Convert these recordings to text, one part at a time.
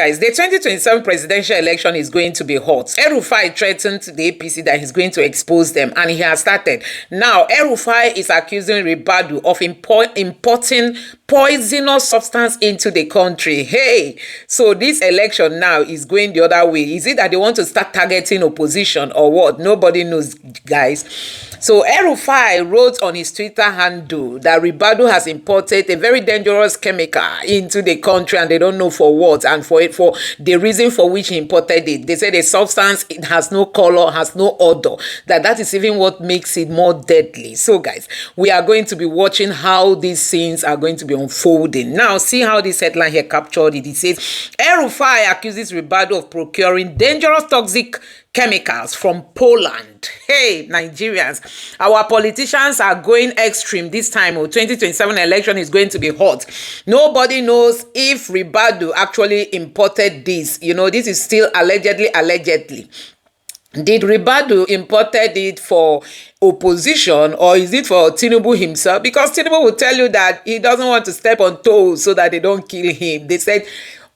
guys, the 2027 presidential election is going to be hot. Elrufa threatened the APC that he's going to expose them, and he has started. Now, Elrufa is accusing Rubadu of importing poisonous substance into the country. Hey, so this election now is going the other way. Is it that they want to start targeting opposition or what? Nobody knows, guys. So Elrufa wrote on his Twitter handle that Rubadu has imported a very dangerous chemical into the country, and they don't know for what and for the reason for which he imported it. They said the substance, it has no color, has no odor, that is even what makes it more deadly. So guys, we are going to be watching how these scenes are going to be unfolding. Now see how this headline here captured it. It says Elrufa accuses Rubadu of procuring dangerous toxic chemicals from Poland. Hey, Nigerians, our politicians are going extreme this time. 2027 election is going to be hot. Nobody knows if Rubadu actually imported this. You know, this is still allegedly. Did Rubadu imported it for opposition, or is it for Tinubu himself? Because Tinubu will tell you that he doesn't want to step on toes so that they don't kill him. They said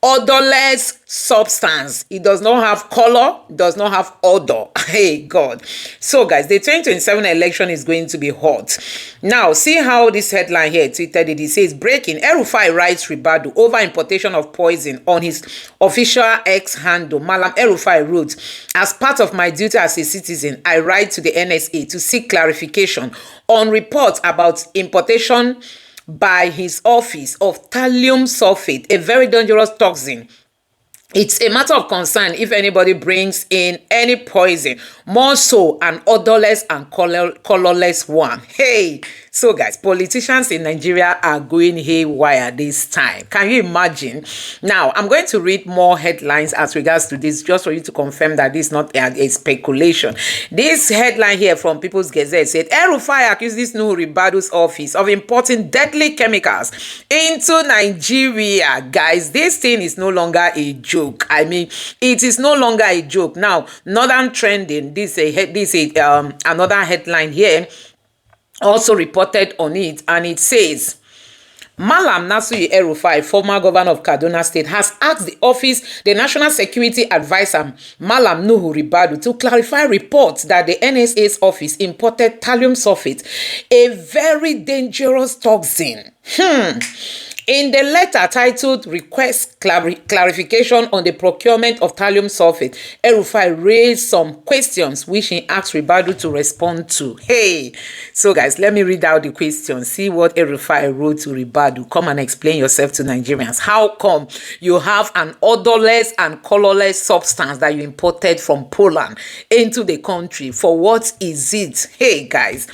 odorless substance. It does not have color, does not have odor. Hey God. So guys, the 2027 election is going to be hot. Now see how this headline here tweeted it. It says breaking, Elrufa writes Rubadu over importation of poison on his official X handle. Malam Elrufa wrote, as part of my duty as a citizen, I write to the NSA to seek clarification on reports about importation by his office of thallium sulfate, a very dangerous toxin. It's a matter of concern if anybody brings in any poison, more so an odorless and colorless one. Hey, so guys, politicians in Nigeria are going haywire this time. Can you imagine? Now, I'm going to read more headlines as regards to this, just for you to confirm that this is not a speculation. This headline here from People's Gazette said, Elrufa accuses Nuhu Rubadu's office of importing deadly chemicals into Nigeria. Guys, this thing is no longer a joke. I mean, it is no longer a joke. Now, Northern Trending, this is another headline here, also reported on it, and it says, Malam Nasir El-Rufai, former governor of Kaduna State, has asked the National Security Advisor, Malam Nuhu Rubadu, to clarify reports that the NSA's office imported thallium sulfate, a very dangerous toxin. In the letter titled Request Clarification on the Procurement of Thallium Sulfate, Elrufa raised some questions which he asked Rubadu to respond to. Hey, so guys, let me read out the questions. See what Elrufa wrote to Rubadu. Come and explain yourself to Nigerians. How come you have an odorless and colorless substance that you imported from Poland into the country? For what is it? Hey guys,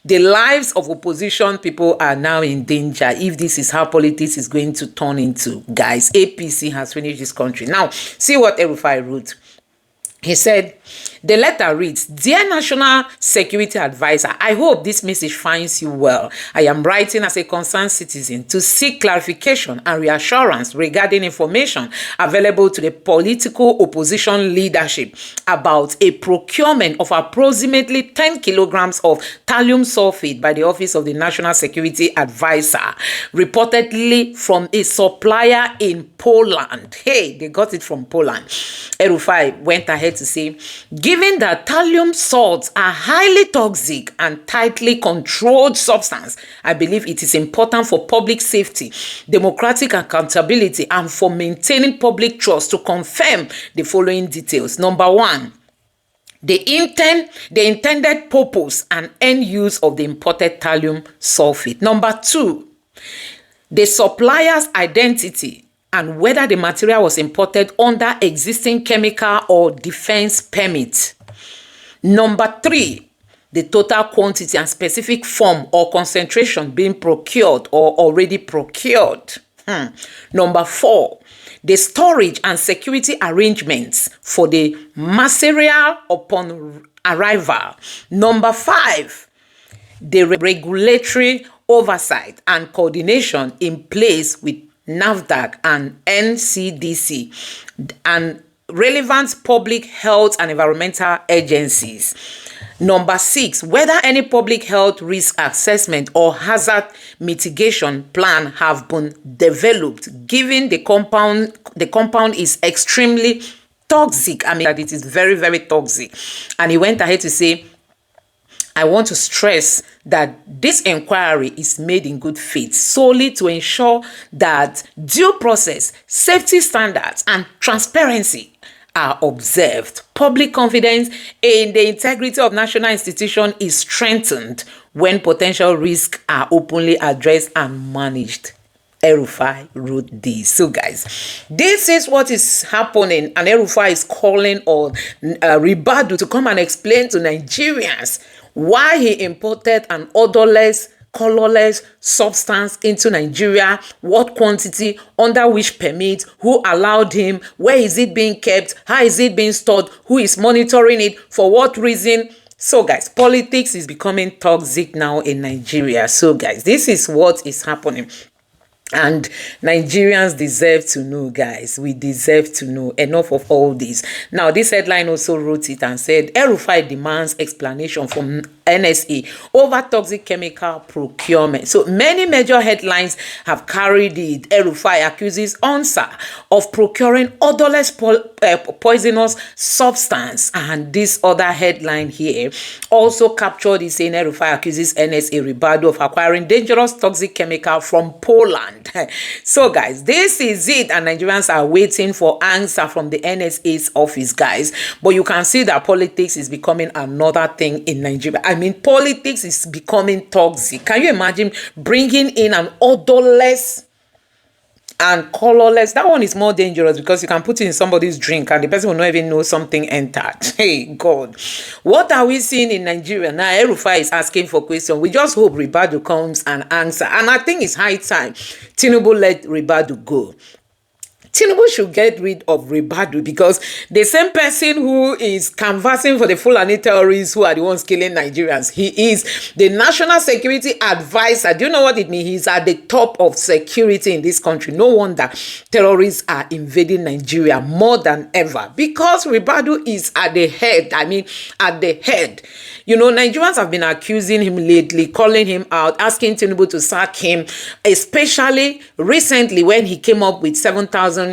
the lives of opposition people are now in danger if this is how politics is going to turn into. Guys, APC has finished this country. Now, see what Elrufa wrote. He said, the letter reads, Dear National Security Advisor, I hope this message finds you well. I am writing as a concerned citizen to seek clarification and reassurance regarding information available to the political opposition leadership about a procurement of approximately 10 kilograms of thallium sulfate by the Office of the National Security Advisor, reportedly from a supplier in Poland. Hey, they got it from Poland. Elrufa went ahead to say, given that thallium salts are highly toxic and tightly controlled substance, I believe it is important for public safety, democratic accountability, and for maintaining public trust to confirm the following details. Number one, the intended purpose and end use of the imported thallium sulfate. Number two, the supplier's identity and whether the material was imported under existing chemical or defense permit. Number three, the total quantity and specific form or concentration being procured or already procured. Number four, the storage and security arrangements for the material upon arrival. Number five, the regulatory oversight and coordination in place with NAFDAC and NCDC. And relevant public health and environmental agencies. Number 6, whether any public health risk assessment or hazard mitigation plan have been developed, given the compound is extremely toxic. I mean, that it is very, very toxic. And he went ahead to say, I want to stress that this inquiry is made in good faith solely to ensure that due process, safety standards, and transparency are observed. Public confidence in the integrity of national institutions is strengthened when potential risks are openly addressed and managed. Elrufa wrote this. So guys, this is what is happening, and Elrufa is calling on Rubadu to come and explain to Nigerians why he imported an odorless, colorless substance into Nigeria, what quantity, under which permit, who allowed him, where is it being kept, how is it being stored, who is monitoring it, for what reason. So guys, politics is becoming toxic now in Nigeria. So guys, this is what is happening. And Nigerians deserve to know, guys. We deserve to know. Enough of all this. Now, this headline also wrote it and said, Elrufa demands explanation from NSA over toxic chemical procurement. So many major headlines have carried it. Elrufa accuses UNSA of procuring odorless poisonous substance. And this other headline here also captured it, saying Elrufa accuses NSA Rubadu of acquiring dangerous toxic chemical from Poland. So guys, this is it, and Nigerians are waiting for answer from the NSA's office, guys. But you can see that politics is becoming another thing in Nigeria. I mean, politics is becoming toxic. Can you imagine bringing in an odorless and colorless? That one is more dangerous because you can put it in somebody's drink and the person will not even know something entered. Hey God, what are we seeing in Nigeria now? Elrufa is asking for questions. We just hope Rubadu comes and answer, and I think it's high time Tinubu let Rubadu go. Tinubu should get rid of Rubadu, because the same person who is canvassing for the Fulani terrorists who are the ones killing Nigerians, he is the national security advisor. Do you know what it means? He's at the top of security in this country. No wonder terrorists are invading Nigeria more than ever, because Rubadu is at the head. I mean, at the head. You know, Nigerians have been accusing him lately, calling him out, asking Tinubu to sack him, especially recently when he came up with 7,000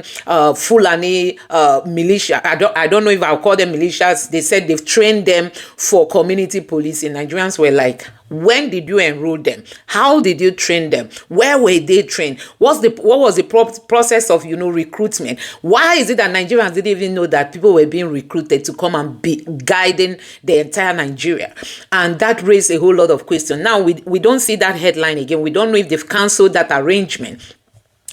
Fulani militia. I don't know if I'll call them militias. They said they've trained them for community policing. Nigerians were like, when did you enroll them? How did you train them? Where were they trained? What was the process of, you know, recruitment? Why is it that Nigerians didn't even know that people were being recruited to come and be guiding the entire Nigeria? And that raised a whole lot of questions. Now we don't see that headline again. We don't know if they've cancelled that arrangement.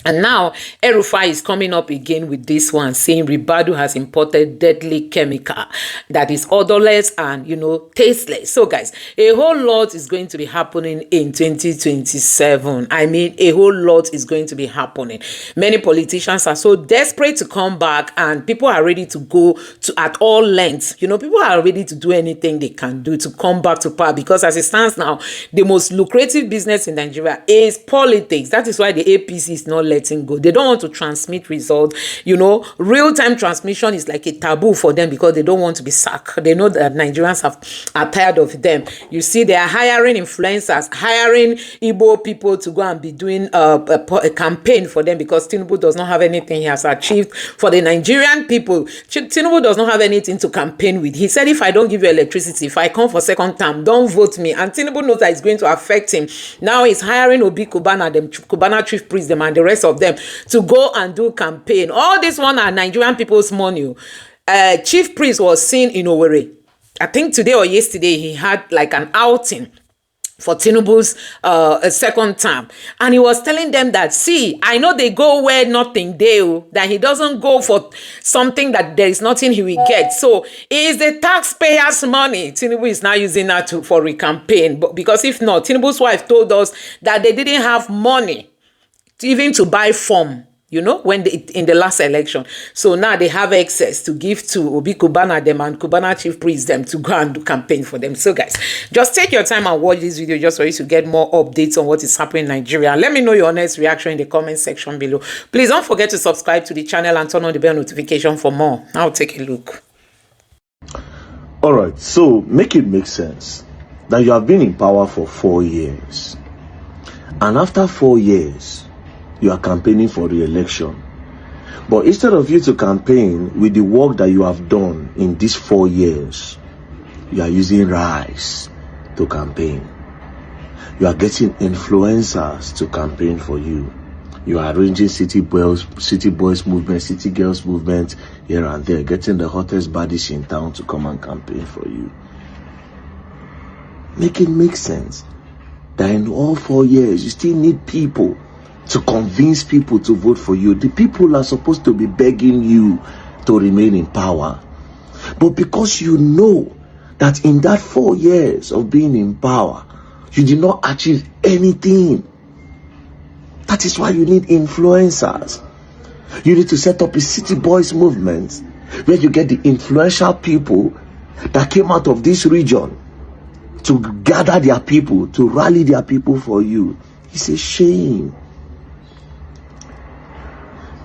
And now Elrufa is coming up again with this one, saying Rubadu has imported deadly chemical that is odorless and, you know, tasteless. So guys, a whole lot is going to be happening in 2027. I mean, a whole lot is going to be happening. Many politicians are so desperate to come back, and people are ready to go to at all lengths. You know, people are ready to do anything they can do to come back to power, because as it stands now, the most lucrative business in Nigeria is politics. That is why the APC is not letting go. They don't want to transmit results. You know, real-time transmission is like a taboo for them, because they don't want to be sacked. They know that Nigerians are tired of them. You see, they are hiring influencers, hiring Igbo people to go and be doing a campaign for them, because Tinubu does not have anything he has achieved for the Nigerian people. Tinubu does not have anything to campaign with. He said, if I don't give you electricity, if I come for second term, don't vote me. And Tinubu knows that it's going to affect him. Now he's hiring Obi Kubana, them Kubana chief priest, them and the rest of them to go and do campaign. All this one are Nigerian people's money. Chief priest was seen in Owerri. I think today or yesterday he had like an outing for Tinubu's second term, and he was telling them that, see, I know they go where nothing there, that he doesn't go for something that there is nothing he will get. So it is the taxpayers' money. Tinubu is now using that for a campaign, but because if not, Tinubu's wife told us that they didn't have money even to buy form. you know, when in the last election. So now they have access to give to Obi Kubana them and Kubana chief priest them to go and do campaign for them. So guys, just take your time and watch this video just for you to get more updates on what is happening in Nigeria. Let me know your honest reaction in the comment section below. Please don't forget to subscribe to the channel and turn on the bell notification for more. I'll take a look. All right, so make it make sense that you have been in power for 4 years. And after 4 years, you are campaigning for re-election. But instead of you to campaign with the work that you have done in these 4 years, you are using rice to campaign. You are getting influencers to campaign for you. You are arranging city boys movement, city girls movement here and there, getting the hottest bodies in town to come and campaign for you. Make it make sense that in all 4 years, you still need people to convince people to vote for you. The people are supposed to be begging you to remain in power. But because you know that in that 4 years of being in power, you did not achieve anything. That is why you need influencers. You need to set up a city boys movement where you get the influential people that came out of this region to gather their people, to rally their people for you. It's a shame.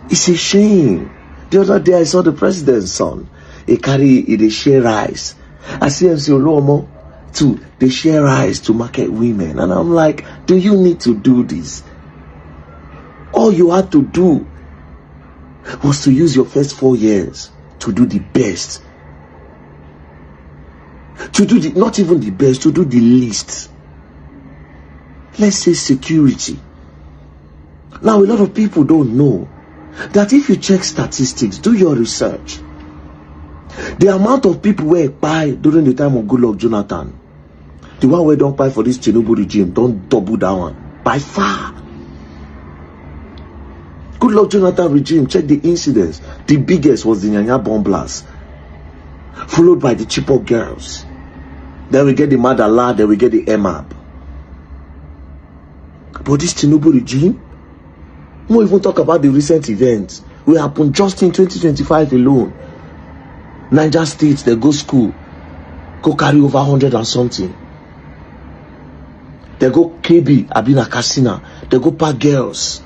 It's a shame. The other day I saw the president's son. They share rice. I see MC Olomo too. They share rice to market women. And I'm like, do you need to do this? All you had to do was to use your first 4 years to do the best. To do not even the best, to do the least. Let's say security. Now a lot of people don't know that if you check statistics, do your research, the amount of people who buy during the time of Goodluck Jonathan, the one who don't buy for this Tinubu regime, don't double that one by far. Goodluck Jonathan regime, check the incidents. The biggest was the Nyanya bomb blast, followed by the Chibok girls. Then we get the Madala, then we get the MAB. But this Tinubu regime, we won't even talk about the recent events. We happened just in 2025 alone. Niger State, they go school, go carry over 100 and something. They go KB, Abina Kasina, they go pack girls.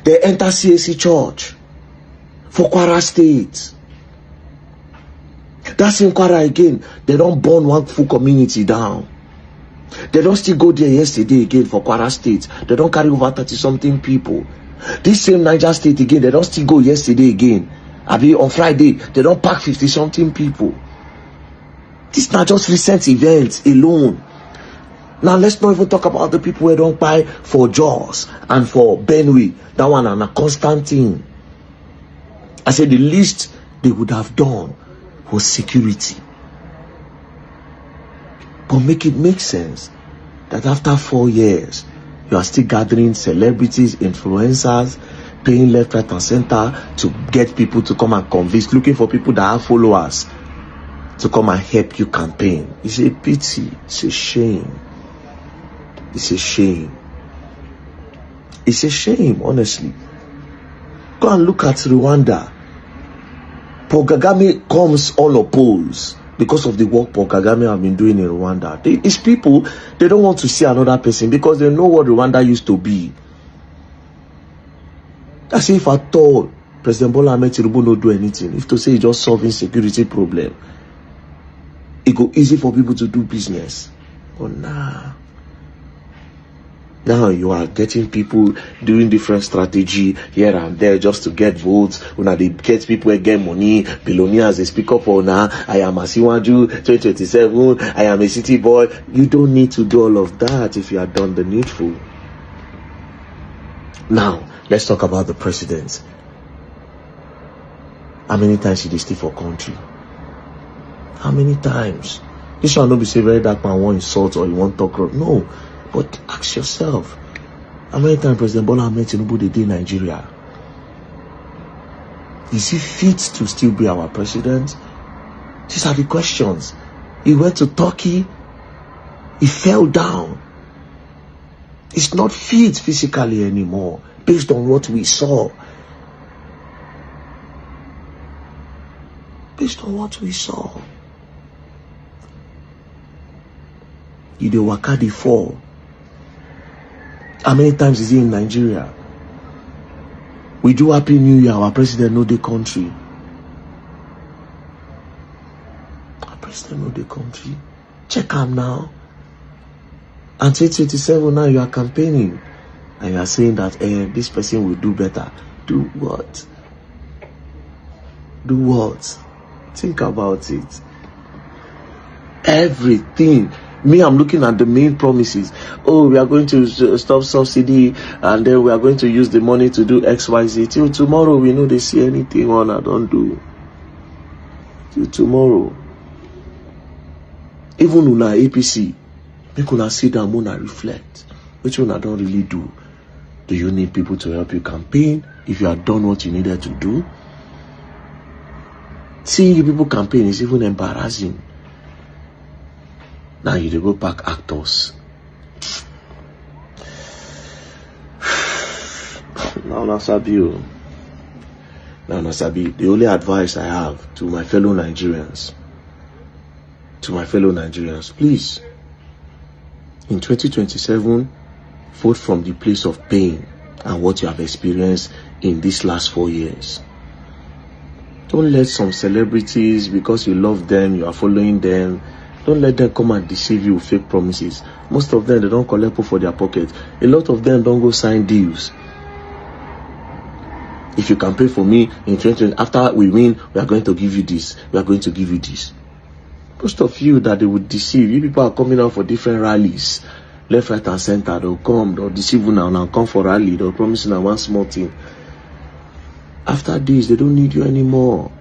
They enter CAC church for Kwara State. That's in Kwara again. They don't burn one full community down. They don't still go there yesterday again for Kwara State. They don't carry over 30-something people. This same Niger State again, they don't still go yesterday again. On Friday, they don't pack 50-something people. This is not just recent events alone. Now let's not even talk about the people who don't buy for Jaws and for Benue. That one and a constant thing. I said the least they would have done was security. But make it make sense that after 4 years, you are still gathering celebrities, influencers, paying left, right, and center to get people to come and convince, looking for people that have followers to come and help you campaign. It's a pity. It's a shame. It's a shame. It's a shame, honestly. Go and look at Rwanda. Paul Kagame comes unopposed because of the work Paul Kagame have been doing in Rwanda. These people, they don't want to see another person because they know what Rwanda used to be. That's if at all President Bola Ahmed Tinubu not do anything. If to say he's just solving security problem, it go easy for people to do business. But nah. Now you are getting people doing different strategy here and there just to get votes. When they get people who get money, billionaires they speak up on now. I am a Siwaju 2027. I am a city boy. You don't need to do all of that if you have done the needful. Now let's talk about the president. How many times did he stay for country? How many times? This one not be say very dark man want insult or you want talk. No. But ask yourself, how many times President Bola Ahmed Tinubu did in Nigeria? Is he fit to still be our president? These are the questions. He went to Turkey. He fell down. He's not fit physically anymore. based on what we saw. Based on what we saw. You dey waka dey fall. How many times is he in Nigeria? We do Happy New Year, our president know the country. Our president know the country. Check him now. And 2027 now you are campaigning. And you are saying that this person will do better. Do what? Do what? Think about it. Everything. Me, I'm looking at the main promises. Oh, we are going to stop subsidy, and then we are going to use the money to do X, Y, Z. Till tomorrow, we know they see anything on I don't do. Till tomorrow. Even una APC, make una sit down, una reflect. Which one I don't really do? Do you need people to help you campaign if you have done what you needed to do? Seeing you people campaign is even embarrassing. Now you go back actors. Now Nasabi. The only advice I have to my fellow Nigerians, please, in 2027, vote from the place of pain and what you have experienced in these last 4 years. Don't let some celebrities, because you love them, you are following them, don't let them come and deceive you with fake promises. Most of them, they don't collect for their pockets. A lot of them don't go sign deals. If you campaign for me in 2020, after we win, we are going to give you this. We are going to give you this. Most of you that they would deceive, you people are coming out for different rallies. Left, right, and center. They'll come, they'll deceive you now, come for rally. They'll promise you now one small thing. After this, they don't need you anymore.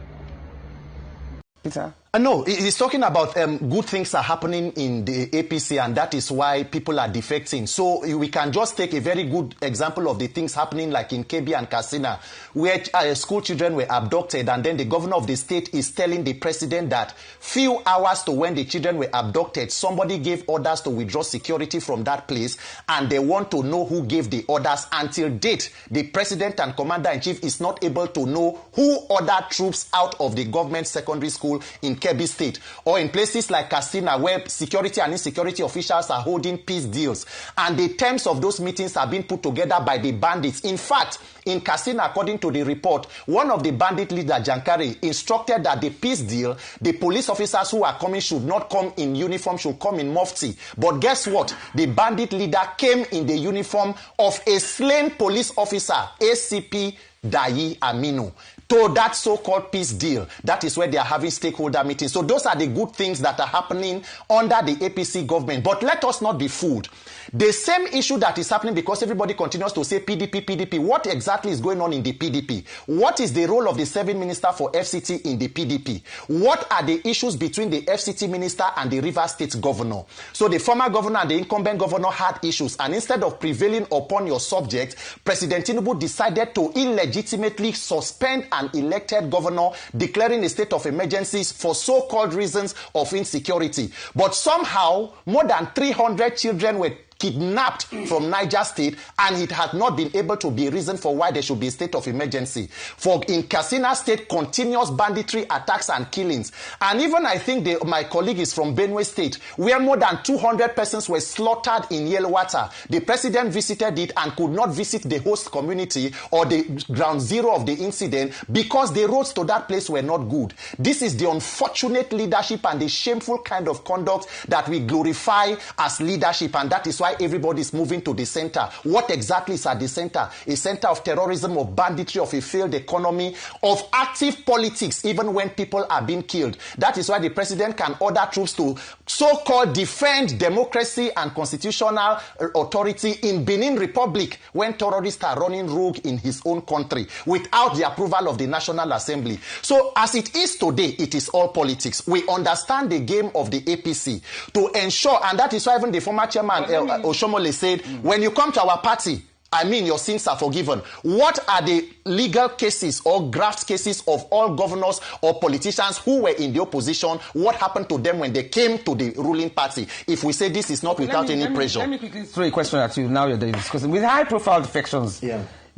Peter? No, he's talking about good things are happening in the APC, and that is why people are defecting. So we can just take a very good example of the things happening like in Kebbi and Katsina, where school children were abducted, and then the governor of the state is telling the president that few hours to when the children were abducted, somebody gave orders to withdraw security from that place, and they want to know who gave the orders. Until date, the president and commander-in-chief is not able to know who ordered troops out of the government secondary school in Kebbi State, or in places like Katsina, where security and insecurity officials are holding peace deals, and the terms of those meetings are being put together by the bandits. In fact, in Katsina, according to the report, one of the bandit leaders, Jankari, instructed that the peace deal, the police officers who are coming should not come in uniform, should come in mufti. But guess what? The bandit leader came in the uniform of a slain police officer, ACP Dayi Aminu, to that so-called peace deal. That is where they are having stakeholder meetings. So those are the good things that are happening under the APC government. But let us not be fooled. The same issue that is happening, because everybody continues to say PDP, PDP. What exactly is going on in the PDP? What is the role of the serving minister for FCT in the PDP? What are the issues between the FCT minister and the Rivers State governor? So the former governor and the incumbent governor had issues, and instead of prevailing upon your subject, President Tinubu decided to illegitimately suspend an elected governor, declaring a state of emergencies for so-called reasons of insecurity. But somehow, more than 300 children were kidnapped from Niger State, and it has not been able to be a reason for why there should be a state of emergency. For in Katsina State, continuous banditry attacks and killings. And even I think my colleague is from Benue State, where more than 200 persons were slaughtered in Yelwata. The president visited it and could not visit the host community or the ground zero of the incident because the roads to that place were not good. This is the unfortunate leadership and the shameful kind of conduct that we glorify as leadership, and that is why everybody is moving to the center. What exactly is at the center? A center of terrorism, of banditry, of a failed economy, of active politics, even when people are being killed. That is why the president can order troops to so-called defend democracy and constitutional authority in Benin Republic when terrorists are running rogue in his own country without the approval of the National Assembly. So as it is today, it is all politics. We understand the game of the APC to ensure, and that is why even the former chairman Oshomole said, when you come to our party, I mean, your sins are forgiven. What are the legal cases or graft cases of all governors or politicians who were in the opposition? What happened to them when they came to the ruling party? If we say this is not without any pressure. Let me quickly throw a question at you now you're discussing. With high-profile defections,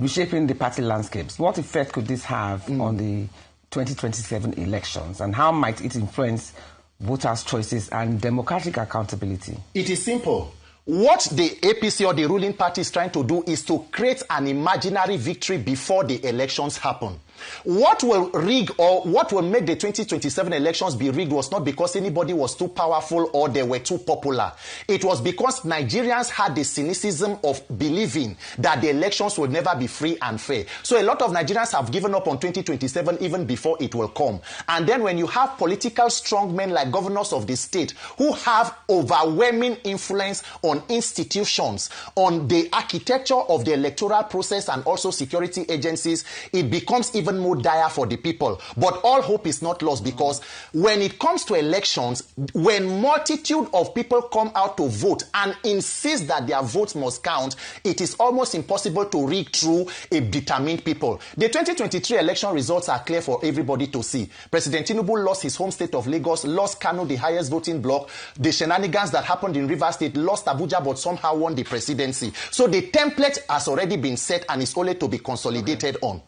reshaping the party landscapes. What effect could this have on the 2027 elections, and how might it influence voters' choices and democratic accountability? It is simple. What the APC or the ruling party is trying to do is to create an imaginary victory before the elections happen. What will rig or what will make the 2027 elections be rigged was not because anybody was too powerful or they were too popular. It was because Nigerians had the cynicism of believing that the elections would never be free and fair. So a lot of Nigerians have given up on 2027 even before it will come. And then when you have political strongmen like governors of the state who have overwhelming influence on institutions, on the architecture of the electoral process and also security agencies, it becomes even more dire for the people. But all hope is not lost, because when it comes to elections, when multitude of people come out to vote and insist that their votes must count, it is almost impossible to rig through a determined people. The 2023 election results are clear for everybody to see. President Tinubu lost his home state of Lagos, lost Kanu, the highest voting bloc. The shenanigans that happened in Rivers State, lost Abuja, but somehow won the presidency. So the template has already been set and is only to be consolidated on.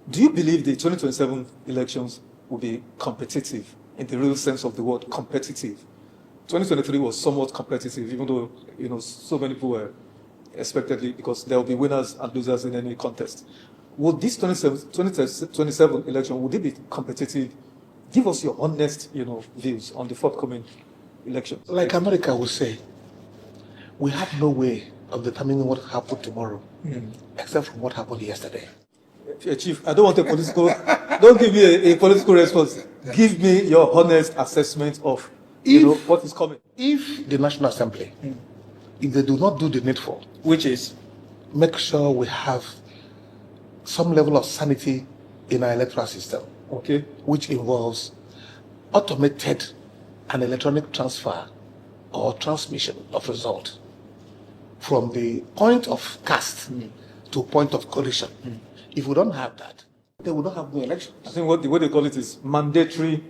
Do you believe the 2027 elections will be competitive in the real sense of the word competitive? 2023 was somewhat competitive, even though, so many people were expectedly, because there will be winners and losers in any contest. Would this 2027 election, would it be competitive? Give us your honest, views on the forthcoming election. Like America will say, we have no way of determining what happened tomorrow, except from what happened yesterday. Chief, I don't want don't give me a political response. Give me your honest assessment of, what is coming. If the National Assembly, if they do not do the needful, which is, make sure we have some level of sanity in our electoral system, okay, which involves automated and electronic transfer or transmission of result from the point of cast to point of collision. If we don't have that, they will not have no election. I think what they call it is mandatory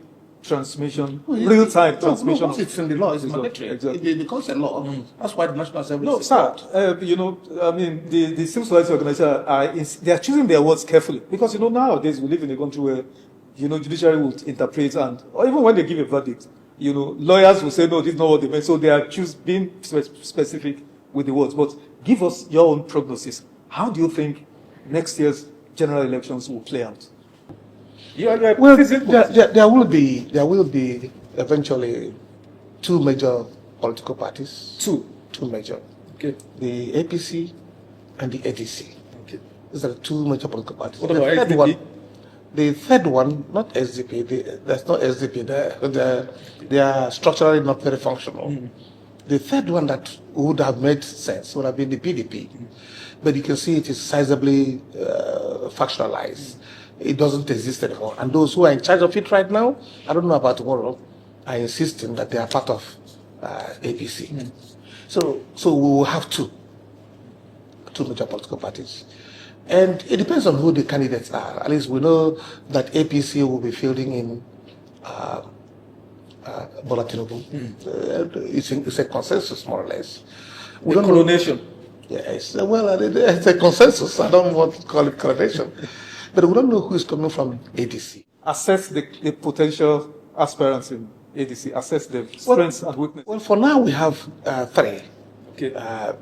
transmission, real-time transmission. Once it's in the law, it's mandatory. Exactly. It becomes a law. That's why the National Assembly No, is sir, the civil society organizations, they are choosing their words carefully. Because, nowadays we live in a country where, judiciary will interpret, or even when they give a verdict, lawyers will say, no, this is not what they meant. So they are being specific with the words. But give us your own prognosis. How do you think next year's general elections will play out? Well, there will be eventually two major political parties. Two major. Okay. The APC and the ADC. Okay. These are the two major political parties. What about SDP? The third one, not SDP. There's no SDP there. They are structurally not very functional. The third one that would have made sense would have been the PDP. But you can see it is sizably factionalized. It doesn't exist anymore. And those who are in charge of it right now, I don't know about tomorrow, are insisting that they are part of APC. So we will have two major political parties. And it depends on who the candidates are. At least we know that APC will be fielding in Bola Tinubu. It's a consensus, more or less. We don't coronation. Yes, well, it's a consensus. I don't want to call it coronation. But we don't know who is coming from ADC. Assess the potential aspirants in ADC. Assess their strengths and weaknesses. Well, for now we have three. Okay.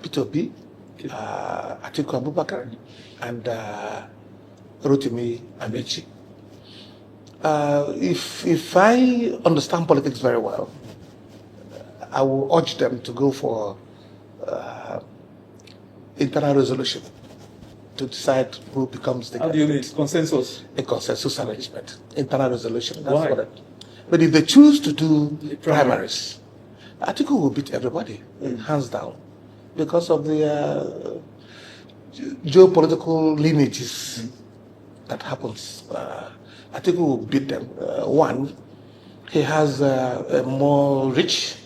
Peter Obi, Atiku Abubakar, and Rotimi Amechi. If I understand politics very well, I will urge them to go for internal resolution to decide who becomes the candidate. How do you mean? Consensus? A consensus arrangement. Internal resolution. That's Why? what but if they choose to do primaries, Atiku will beat everybody, hands down, because of the geopolitical lineages that happens. Atiku will beat them. One, he has a more rich.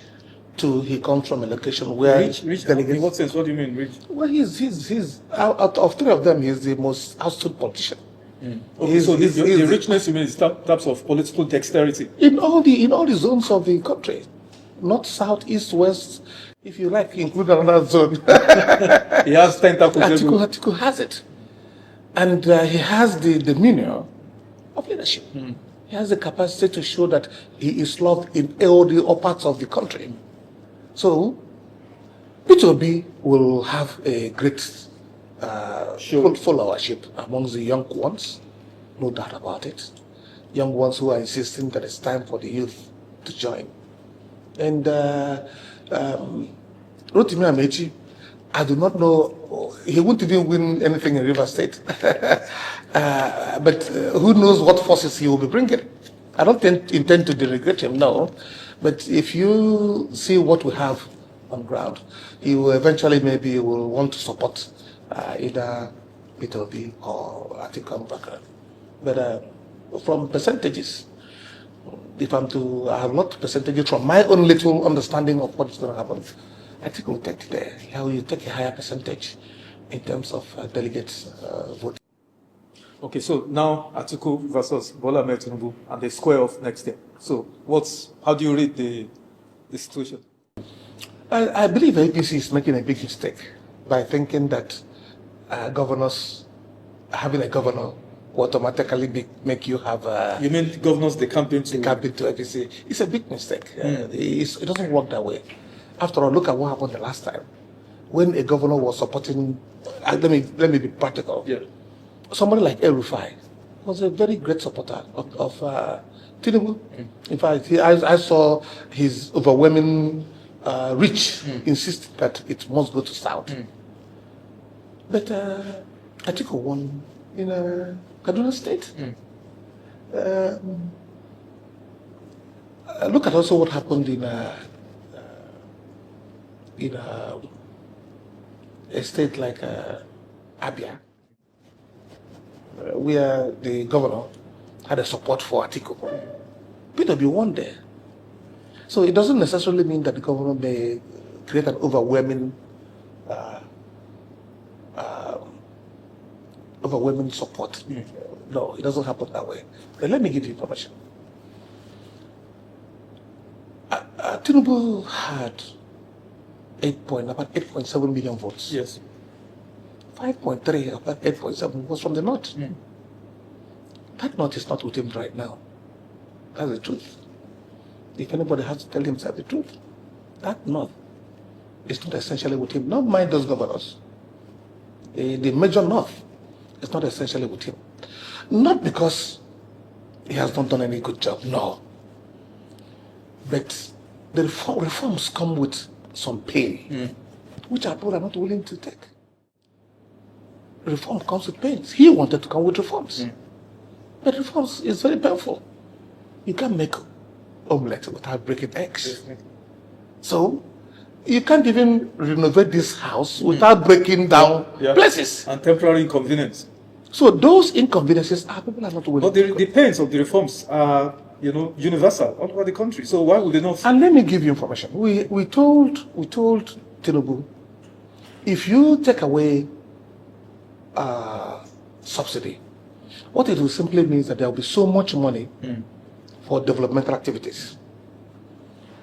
He comes from a location where rich in what sense? What do you mean rich? Well, he's out of three of them, he's the most astute politician. Okay, so the richness you mean is types of political dexterity in all the zones of the country, north, south, east, west. If you like, include another zone. He has tentacles. Atiku has it. And he has the demeanor of leadership. He has the capacity to show that he is loved in all parts of the country. So, P2B will have a great followership amongst the young ones, no doubt about it. Young ones who are insisting that it's time for the youth to join. And Rotimi Amechi, I do not know, he won't even win anything in River State. But who knows what forces he will be bringing. I don't intend to denigrate him, no. But if you see what we have on ground, he will eventually maybe will want to support either P2B or Atiku Abubakar. But from percentages, if I'm to, I have not percentages from my own little understanding of what is going to happen. I think we'll take you take a higher percentage in terms of delegates voting. Okay, so now Atiku versus Bola Ahmed Tinubu and the square off next year. So how do you read the situation? I believe APC is making a big mistake by thinking that having a governor will automatically make you have you mean governors, they campaign to APC? It's a big mistake. It doesn't work that way. After all, look at what happened the last time. When a governor was supporting, let me be practical. Yeah. Somebody like Elrufa was a very great supporter of Tinubu. In fact, I saw his overwhelming reach insist that it must go to South. But Atiku won in Kaduna State. Look at also what happened in a state like Abia, where the governor had a support for Atiku. P2B won there. So it doesn't necessarily mean that the governor may create an overwhelming support. No, it doesn't happen that way. But let me give you information. Tinubu had about 8.7 million votes. Yes. 5.3 about 8.7 was from the north. That north is not with him right now. That's the truth. If anybody has to tell himself the truth, that north is not essentially with him. Not mind those governors. The major north is not essentially with him. Not because he has not done any good job, no. But the reforms come with some pain, which our people are not willing to take. Reform comes with pain. He wanted to come with reforms. But reforms is very painful. You can't make omelette without breaking eggs. So you can't even renovate this house without breaking down places. And temporary inconvenience. So those inconveniences are people are not willing. But the pains of the reforms are, universal all over the country. So why would they not? And let me give you information. We told Tinubu, if you take away subsidy, what it will simply mean is that there will be so much money for developmental activities.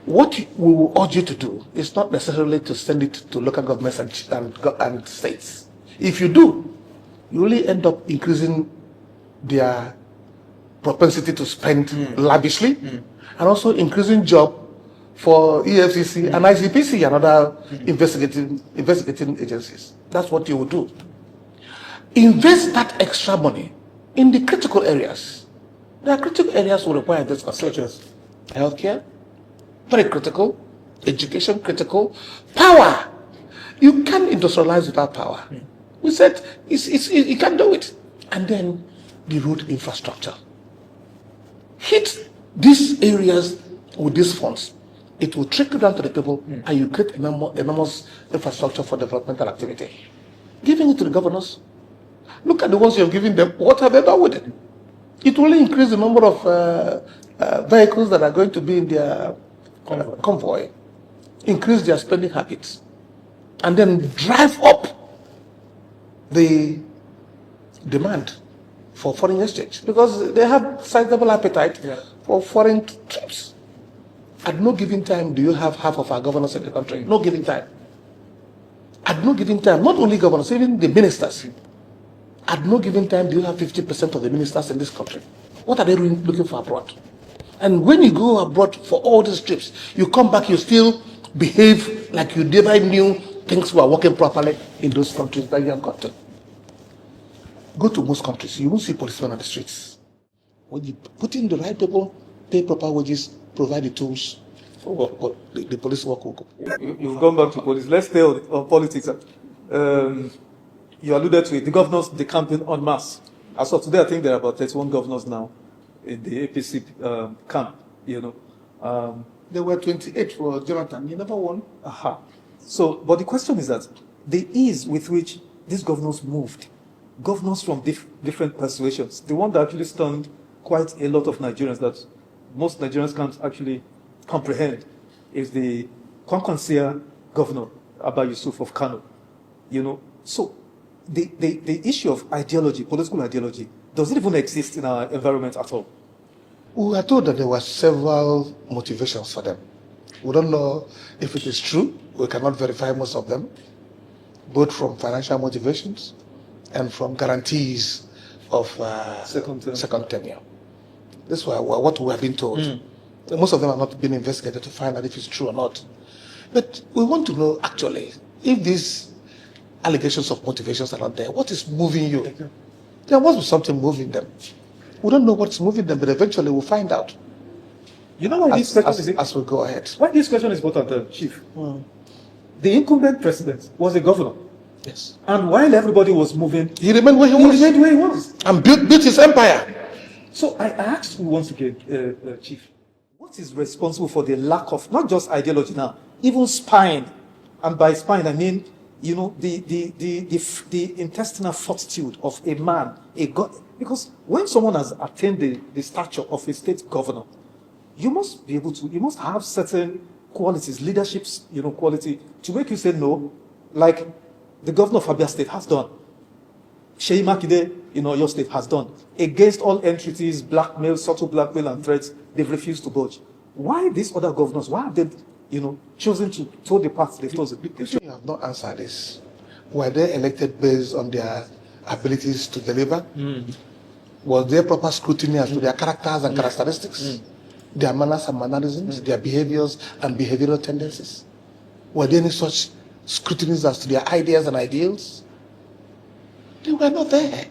What we will urge you to do is not necessarily to send it to local governments and states. If you do, you really end up increasing their propensity to spend lavishly, and also increasing job for EFCC and ICPC and other investigating agencies. That's what you will do. Invest that extra money in the critical areas. There are critical areas will require this, such as healthcare, very critical, education critical, power. You can't industrialize without power. We said you can't do it. And then the road infrastructure. Hit these areas with these funds. It will trickle down to the people, and you create enormous infrastructure for developmental activity. Giving it to the governors. Look at the ones you have given them. What have they done with it? It will increase the number of vehicles that are going to be in their convoy, increase their spending habits, and then drive up the demand for foreign exchange, because they have sizable appetite for foreign trips. At no given time do you have half of our governors in the country. No given time. At no given time, not only governors, even the ministers At no given time do you have 50% of the ministers in this country. What are they looking for abroad? And when you go abroad for all these trips, you come back, you still behave like you never knew things were working properly in those countries that you have got to. Go to most countries, you won't see policemen on the streets. When you put in the right people, pay proper wages, provide the tools, the police work will go. You've gone back to police. Let's stay on politics. You alluded to it. The governors, they campaign en masse. As of today, I think there are about 31 governors now in the APC camp, There were 28 for Jonathan. He never won. Aha. So, but the question is that the ease with which these governors moved, governors from different persuasions, the one that actually stunned quite a lot of Nigerians that most Nigerians can't actually comprehend is the Kwankwansia governor, Abba Yusuf of Kanu. So the issue of ideology, political ideology, does it even exist in our environment at all? We were told that there were several motivations for them. We don't know if it is true. We cannot verify most of them, both from financial motivations and from guarantees of second tenure. This is what we have been told. Most of them have not been investigated to find out if it's true or not. But we want to know, actually, if these allegations of motivations are not there, what is moving you? There must be something moving them. We don't know what's moving them, but eventually we'll find out. You know why this question is as we go ahead. Why this question is important, Chief? The incumbent president was a governor. Yes. And while everybody was moving, he remained where he was. And built his empire. So I asked you once again, Chief, what is responsible for the lack of not just ideology now, even spine? And by spine, I mean, the intestinal fortitude of a man, a god. Because when someone has attained the stature of a state governor, you must be able to, you must have certain qualities, leadership's, quality to make you say no, like the governor of Abia State has done. Sheyi Makinde, your state has done. Against all entreaties, blackmail, subtle blackmail and threats, they've refused to budge. Why these other governors, why have they, chosen to toe the path they've chosen? You have not answered this. Were they elected based on their abilities to deliver? Was there proper scrutiny as to their characters and characteristics? Their manners and mannerisms, their behaviors and behavioral tendencies? Were there any such scrutinies as to their ideas and ideals? They were not there.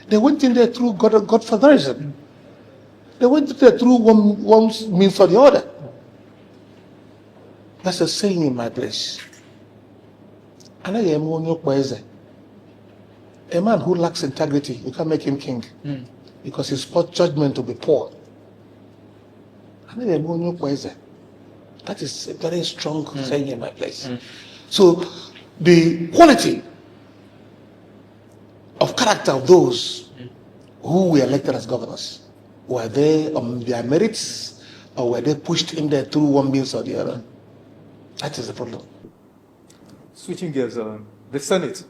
They went in there through godfatherism. They went in there through one means or the other. That's a saying in my place. A man who lacks integrity, you can't make him king because his judgment will be poor. That is a very strong saying in my place. So the quality of character of those who were elected as governors, were they on their merits or were they pushed in there through one means or the other? That is the problem. Switching gears, the Senate,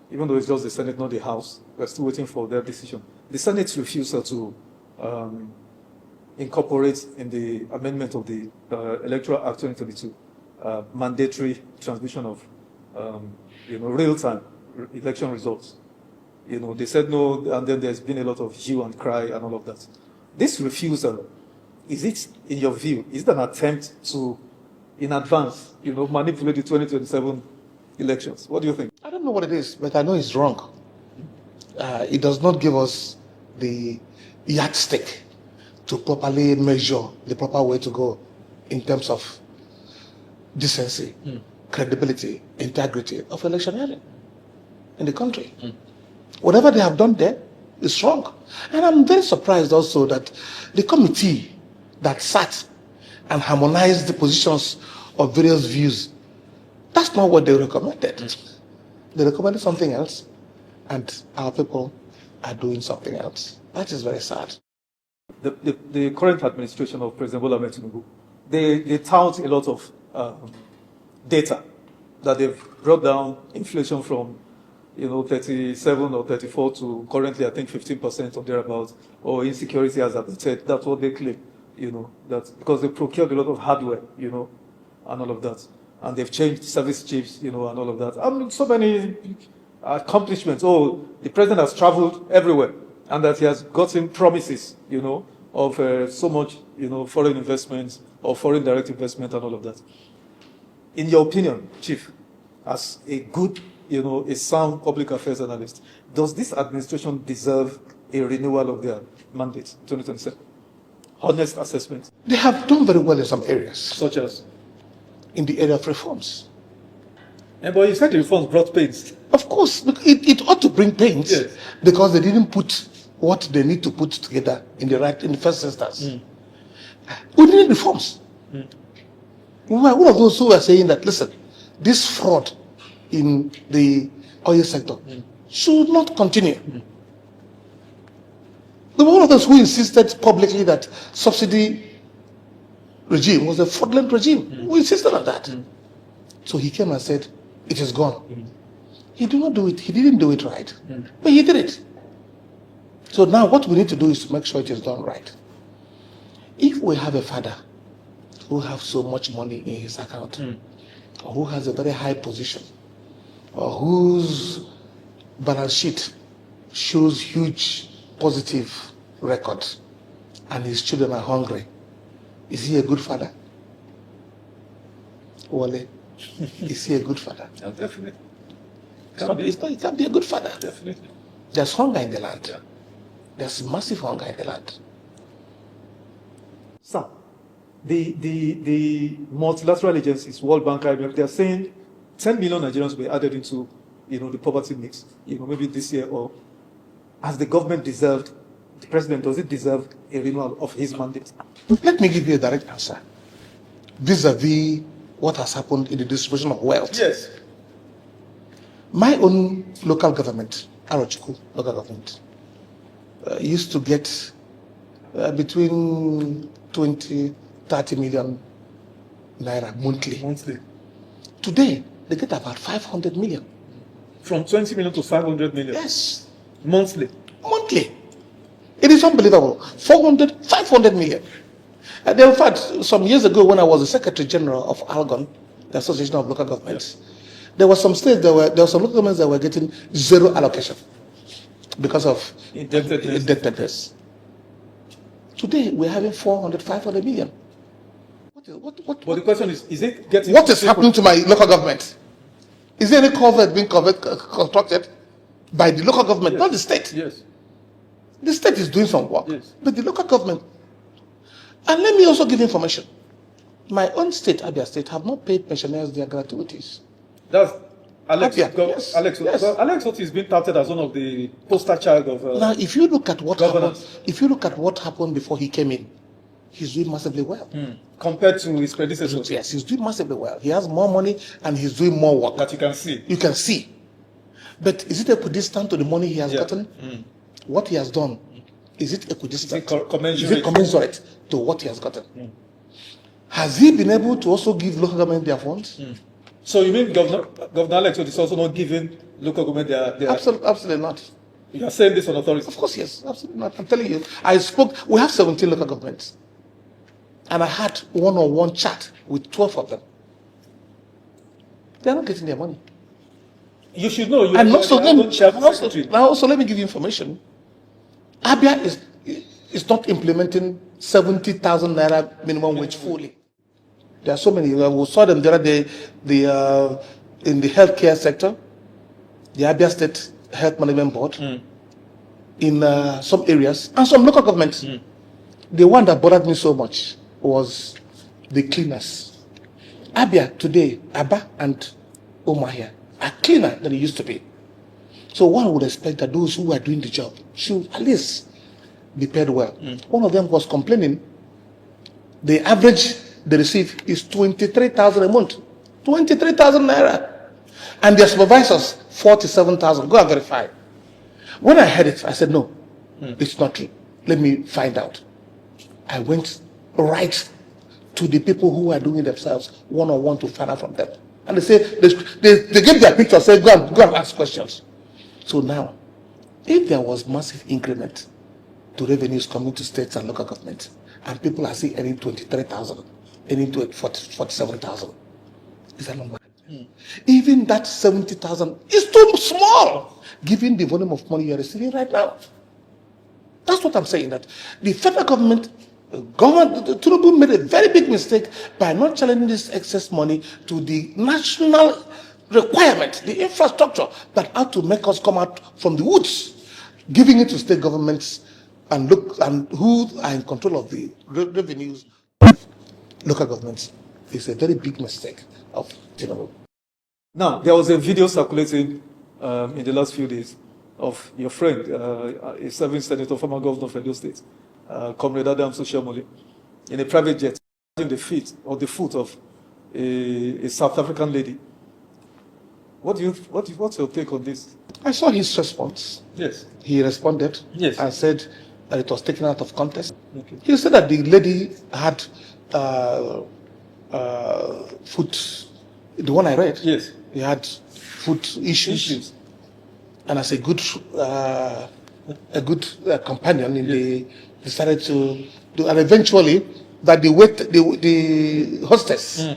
even though it's just the Senate, not the House, we're still waiting for their decision. The Senate's refusal to incorporate in the amendment of the Electoral Act 2022 mandatory transmission of real-time election results. They said no, and then there's been a lot of hue and cry and all of that. This refusal, is it, in your view, is it an attempt to, in advance, manipulate the 2027 elections? What do you think? I don't know what it is, but I know it's wrong. It does not give us the yardstick to properly measure the proper way to go in terms of decency, credibility, integrity of electioneering in the country. Whatever they have done there is wrong. And I'm very surprised also that the committee that sat and harmonized the positions of various views, that's not what they recommended. They recommended something else, and our people are doing something else. That is very sad. The current administration of President Tinubu, they tout a lot of data that they've brought down inflation from 37 or 34 to currently I think 15% or thereabouts, or insecurity has abated. That's what they claim, that because they procured a lot of hardware, and all of that, and they've changed service chiefs, and all of that. I mean, so many accomplishments. Oh, the president has traveled everywhere, and that he has gotten promises, of so much, foreign investments or foreign direct investment and all of that. In your opinion, Chief, as a good, a sound public affairs analyst, does this administration deserve a renewal of their mandate in 2027? Honest assessment. They have done very well in some areas. Such as? In the area of reforms. But you said the reforms brought pains. Of course, it ought to bring pains, yes, because they didn't put what they need to put together in the first instance. We need reforms. We were one of those who were saying that, listen, this fraud in the oil sector should not continue. There were one of those who insisted publicly that subsidy regime was a fraudulent regime. We insisted on that. So he came and said, it is gone. He did not do it. He didn't do it right. But he did it. So now what we need to do is to make sure it is done right. If we have a father who has so much money in his account, or who has a very high position, or whose balance sheet shows huge positive record, and his children are hungry, is he a good father? Wale, is he a good father? Yeah, definitely. He can't be a good father. Definitely. There's hunger in the land. Yeah. There's massive hunger in the land. Sir, the multilateral agencies, World Bank, IMF, they are saying 10 million Nigerians will be added into, the poverty mix, maybe this year, or has the government deserved, the president, does it deserve a renewal of his mandate? Let me give you a direct answer vis-a-vis what has happened in the distribution of wealth. Yes. My own local government, Arochukwu local government, used to get between 20, 30 million naira monthly. Today, they get about 500 million. From 20 million to 500 million? Yes. Monthly? Monthly. It is unbelievable. 500 million. And in fact, some years ago when I was the Secretary General of ALGON, the Association of Local Governments, there were some states, there were some local governments that were getting zero allocation because of indebtedness. Today, we're having 400, 500 million. But the question is it getting... What is happening to my local government? Is there any culvert being constructed by the local government, not the state? Yes. The state is doing some work, yes, but the local government... And let me also give information. My own state, Abia State, have not paid pensioners their gratuities. That's Alex. Yes. Alex Oti is being touted as one of the poster child of. Now, if you look at what happened, before he came in, he's doing massively well. Compared to his predecessors. Yes, he's doing massively well. He has more money and he's doing more work. That you can see. You can see. But is it equidistant to the money he has gotten? What he has done, is it equidistant? Is it commensurate to what he has gotten? Has he been able to also give local government their funds? So you mean Governor Alex is also not giving local government their... Absolutely not. You are saying this on authority? Of course, yes. Absolutely not. I'm telling you. We have 17 local governments. And I had one-on-one chat with 12 of them. They're not getting their money. You should know. And also, let me give you information. Abia is not implementing 70,000 naira minimum wage fully. There are so many. We saw them the other day in the healthcare sector, the Abia State Health Management Board, in some areas, and some local governments. The one that bothered me so much was the cleaners. Abia today, Aba and Omahia are cleaner than it used to be. So one would expect that those who are doing the job should at least be paid well. One of them was complaining the average they receive is 23,000 a month. 23,000 naira. And their supervisors, 47,000. Go and verify. When I heard it, I said, no, it's not true. Let me find out. I went right to the people who are doing it themselves, one-on-one, to find out from them. And they say, they gave their picture, say, go and ask questions. So now, if there was massive increment to revenues coming to states and local governments, and people are still earning 23,000, earning 47,000, is that not bad? Even that 70,000 is too small, given the volume of money you are receiving right now. That's what I'm saying, that the federal government, Tinubu made a very big mistake by not challenging this excess money to the national requirement, the infrastructure that had to make us come out from the woods, giving it to state governments and who are in control of the revenues, local governments. It's a very big mistake of Tinubu. Now, there was a video circulating in the last few days of your friend, a serving senator, former governor of Edo State, Comrade Adams Oshiomhole, in a private jet, in the foot of a South African lady. What's your take on this? I saw his response. Yes. He responded. Yes. And said that it was taken out of context. Okay. He said that the lady had foot. The one I read. Yes. He had foot issues. And as a good companion, they decided to do, and eventually that the hostess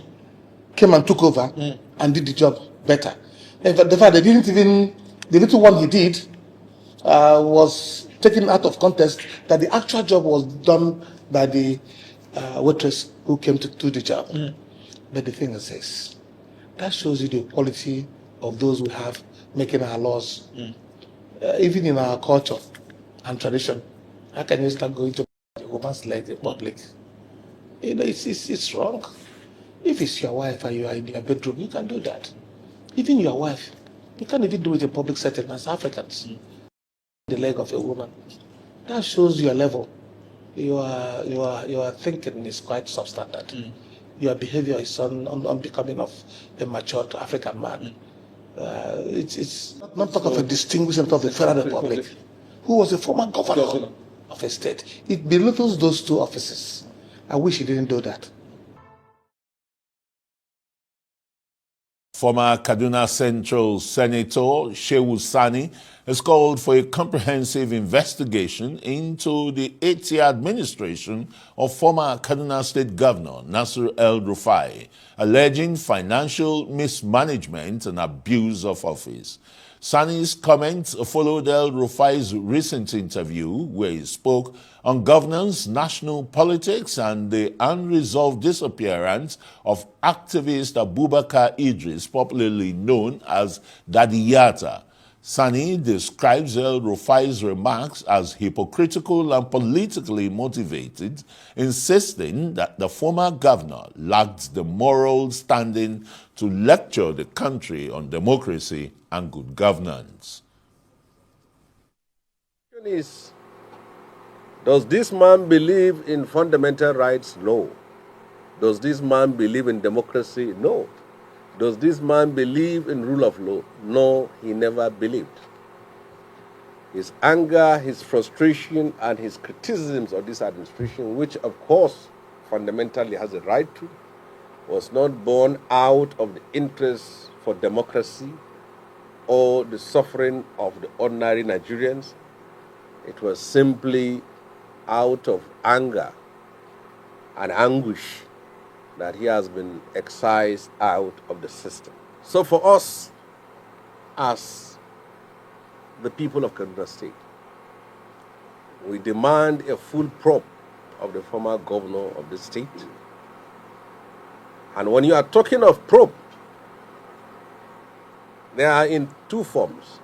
came and took over and did the job better. In fact, the fact the little one he did was taken out of context, that the actual job was done by the waitress who came to do the job. But the thing is this, that shows you the quality of those we have making our laws. Even in our culture and tradition, how can you start going to a woman's leg in public? You know, it's wrong. If it's your wife and you are in your bedroom, you can do that. Even your wife, you can't even do it in public setting as Africans. The leg of a woman. That shows your level. Your thinking is quite substandard. Your behavior is unbecoming of a matured African man. It's not talk of a distinguished senator of the Federal Republic, who was a former governor of a state. It belittles those two offices. I wish he didn't do that. Former Kaduna Central Senator Shehu Sani has called for a comprehensive investigation into the 8-year administration of former Kaduna State Governor Nasir El-Rufai, alleging financial mismanagement and abuse of office. Sani's comments followed El-Rufai's recent interview where he spoke on governance, national politics, and the unresolved disappearance of activist Abubakar Idris, popularly known as Daddy Yatta. Sani describes El-Rufai's remarks as hypocritical and politically motivated, insisting that the former governor lacked the moral standing to lecture the country on democracy and good governance. The question is, does this man believe in fundamental rights? No. Does this man believe in democracy? No. Does this man believe in rule of law? No, he never believed. His anger, his frustration, and his criticisms of this administration, which of course fundamentally has a right to, was not born out of the interest for democracy or the suffering of the ordinary Nigerians. It was simply out of anger and anguish that he has been excised out of the system. So for us, as the people of Kaduna State, we demand a full probe of the former governor of the state. And when you are talking of probe, they are in two forms: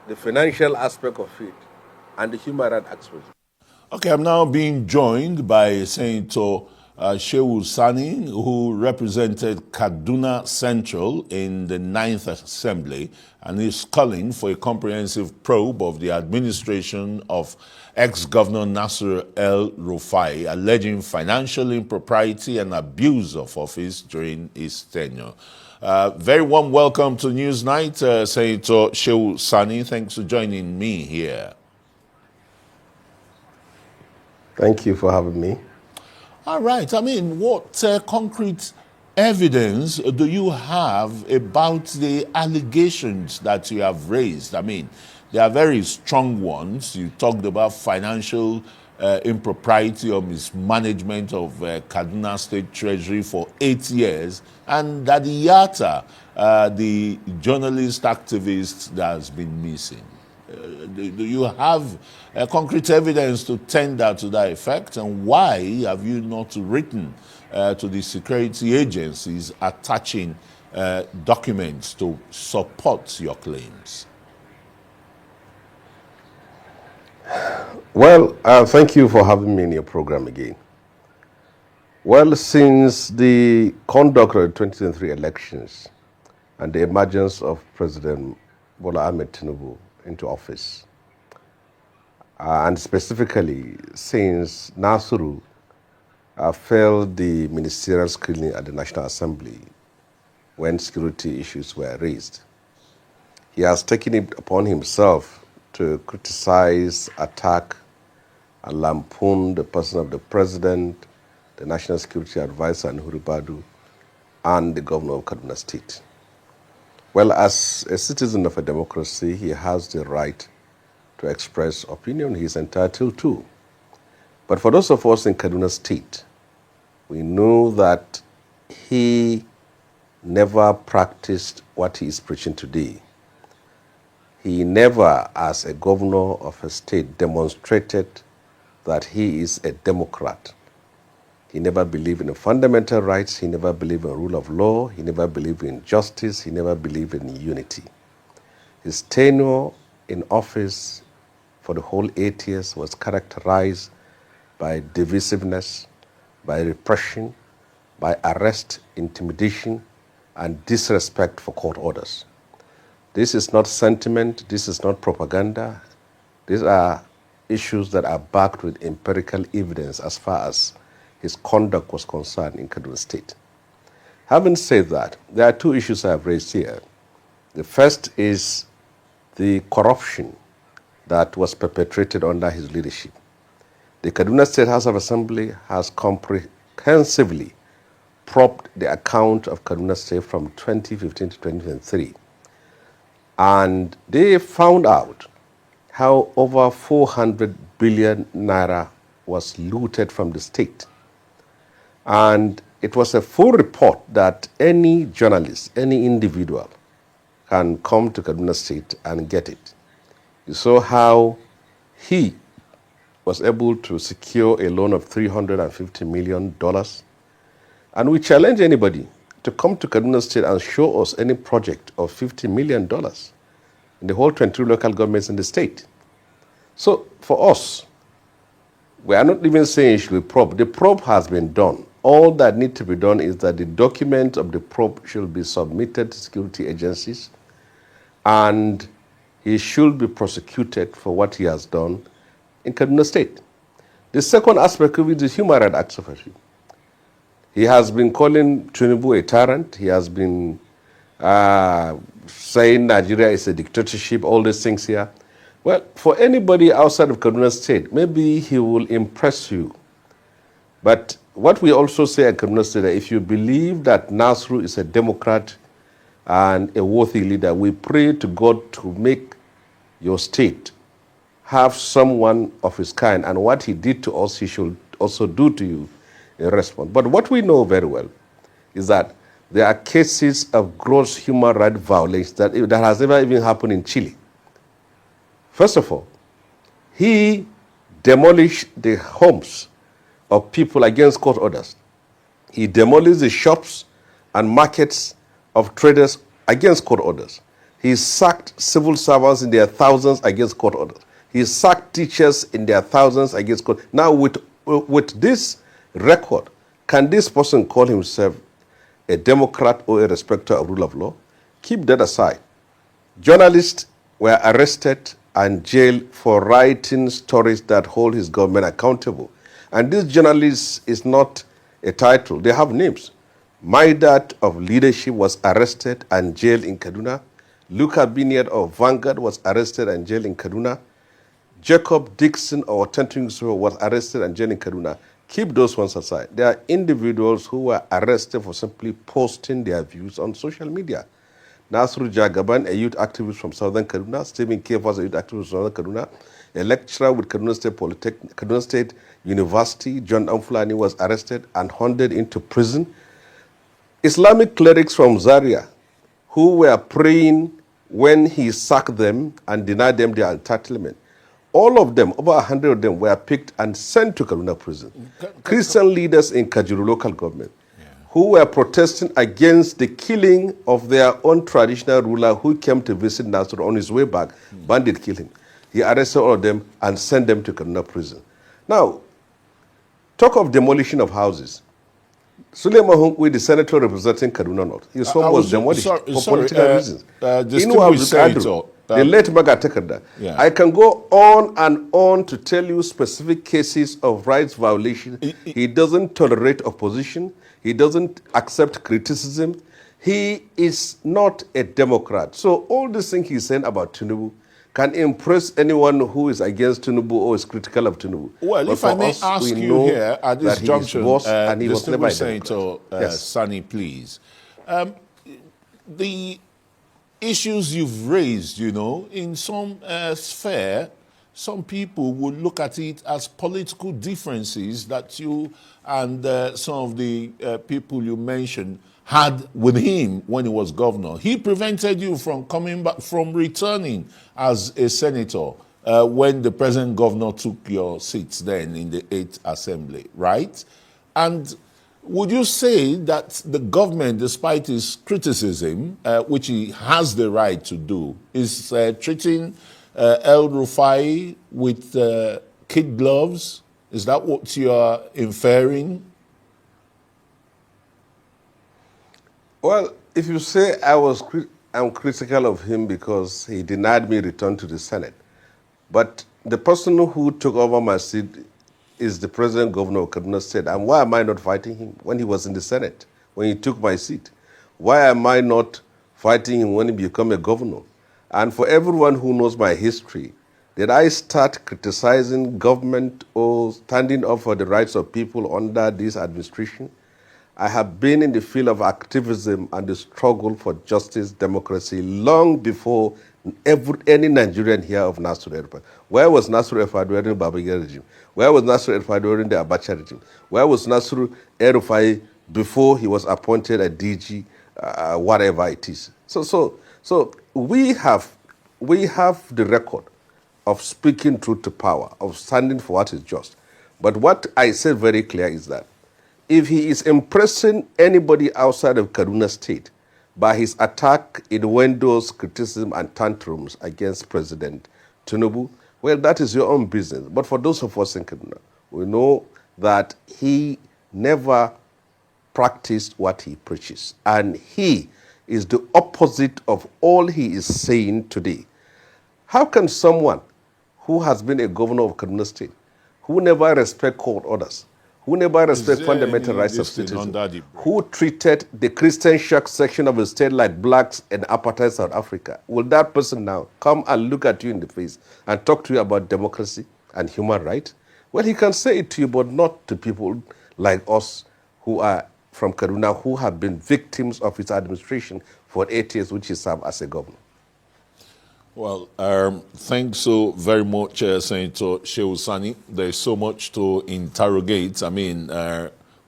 the financial aspect of it and the human rights aspect. Okay, I'm now being joined by Senator Shehu Sani, who represented Kaduna Central in the 9th Assembly, and is calling for a comprehensive probe of the administration of ex-Governor Nasir El-Rufai, alleging financial impropriety and abuse of office during his tenure. Very warm welcome to Newsnight, Senator Shehu Sani. Thanks for joining me here. Thank you for having me. All right. I mean, what concrete evidence do you have about the allegations that you have raised? I mean, they are very strong ones. You talked about financial impropriety or mismanagement of Kaduna State Treasury for 8 years, and that Yatta, the journalist activist that has been missing. Do you have concrete evidence to tender to that effect? And why have you not written to the security agencies attaching documents to support your claims? Well, thank you for having me in your program again. Well, since the conduct of the 2023 elections and the emergence of President Bola Ahmed Tinubu into office, and specifically since Nasru failed the ministerial screening at the National Assembly when security issues were raised, he has taken it upon himself to criticize, attack, and lampoon the person of the president, the National Security Advisor, Nuhu Rubadu, and the governor of Kaduna State. Well, as a citizen of a democracy, he has the right to express opinion. He is entitled to. But for those of us in Kaduna State, we know that he never practiced what he is preaching today. He never, as a governor of a state, demonstrated that he is a Democrat. He never believed in fundamental rights. He never believed in rule of law. He never believed in justice. He never believed in unity. His tenure in office for the whole 8 years was characterized by divisiveness, by repression, by arrest, intimidation, and disrespect for court orders. This is not sentiment. This is not propaganda. These are issues that are backed with empirical evidence as far as his conduct was concerned in Kaduna State. Having said that, there are two issues I have raised here. The first is the corruption that was perpetrated under his leadership. The Kaduna State House of Assembly has comprehensively probed the account of Kaduna State from 2015 to 2023. And they found out how over 400 billion naira was looted from the state. And it was a full report that any journalist, any individual can come to Kaduna State and get it. You saw how he was able to secure a loan of $350 million. And we challenge anybody to come to Kaduna State and show us any project of $50 million in the whole 23 local governments in the state. So for us, we are not even saying it should be probe. The probe has been done. All that needs to be done is that the document of the probe should be submitted to security agencies, and he should be prosecuted for what he has done in Kaduna State. The second aspect of it is human rights activity. He has been calling Tinubu a tyrant. He has been saying Nigeria is a dictatorship, all these things here. Well, for anybody outside of Kaduna State, maybe he will impress you. But what we also say at Kaduna State, that if you believe that Nasru is a Democrat and a worthy leader, we pray to God to make your state have someone of his kind. And what he did to us, he should also do to you in response. But what we know very well is that there are cases of gross human rights violations that has never even happened in Chile. First of all, he demolished the homes of people against court orders. He demolished the shops and markets of traders against court orders. He sacked civil servants in their thousands against court orders. He sacked teachers in their thousands against court. Now, with this record, can this person call himself a Democrat or a respecter of rule of law? Keep that aside. Journalists were arrested and jailed for writing stories that hold his government accountable. And this journalist is not a title. They have names. Maidat of Leadership was arrested and jailed in Kaduna. Luca Biniad of Vanguard was arrested and jailed in Kaduna. Jacob Dixon of Authentic was arrested and jailed in Kaduna. Keep those ones aside. There are individuals who were arrested for simply posting their views on social media. Nasru Jagaban, a youth activist from Southern Kaduna, Stephen Kefas, a youth activist from Southern Kaduna, a lecturer with Kaduna State University, John Amfulani, was arrested and hunted into prison. Islamic clerics from Zaria, who were praying when he sacked them and denied them their entitlement. All of them, over 100 of them, were picked and sent to Kaduna prison. Christian leaders in Kajuru local government, who were protesting against the killing of their own traditional ruler who came to visit Nasser on his way back. Bandit killed him. He arrested all of them and sent them to Kaduna prison. Now, talk of demolition of houses. Suleiman Hunkwe, the senator representing Kaduna North, his home was demolished for political reasons. The late Magatekada. I can go on and on to tell you specific cases of rights violation. He doesn't tolerate opposition. He doesn't accept criticism. He is not a Democrat. So all these things he's saying about Tinubu can impress anyone who is against Tinubu or is critical of Tinubu. Well, but if I may ask you here at this junction, Senator Sani, please. The issues you've raised, you know, in some sphere, some people would look at it as political differences that you and some of the people you mentioned had with him when he was governor. He prevented you from coming back, from returning as a senator when the present governor took your seats then in the 8th Assembly, right? And would you say that the government, despite his criticism, which he has the right to do, is treating Elrufa with kid gloves? Is that what you are inferring? Well, if you say I'm critical of him because he denied me return to the Senate, but the person who took over my seat is the present governor of Kaduna State, and why am I not fighting him when he was in the Senate, when he took my seat? Why am I not fighting him when he became a governor? And for everyone who knows my history, did I start criticizing government or standing up for the rights of people under this administration? I have been in the field of activism and the struggle for justice, democracy, long before any Nigerian here of Nasser El-Rufai. Where was Nasser El-Rufai during the Babangida regime? Where was Nasser El-Rufai during the Abacha regime? Where was Nasser El-Rufai before he was appointed a DG, whatever it is? So we have the record of speaking truth to power, of standing for what is just. But what I said very clear is that if he is impressing anybody outside of Kaduna State by his attack, innuendos, criticism, and tantrums against President Tinubu, well, that is your own business. But for those of us in Kaduna, we know that he never practiced what he preaches. And he is the opposite of all he is saying today. How can someone who has been a governor of Kaduna State, who never respect court orders, who never respect fundamental rights of citizens, who treated the Christian church section of the state like blacks in apartheid South Africa, will that person now come and look at you in the face and talk to you about democracy and human rights? Well, he can say it to you, but not to people like us who are from Kaduna, who have been victims of his administration for 8 years, which he served as a governor. Well, thanks so very much, Senator Shehu Sani. There's so much to interrogate,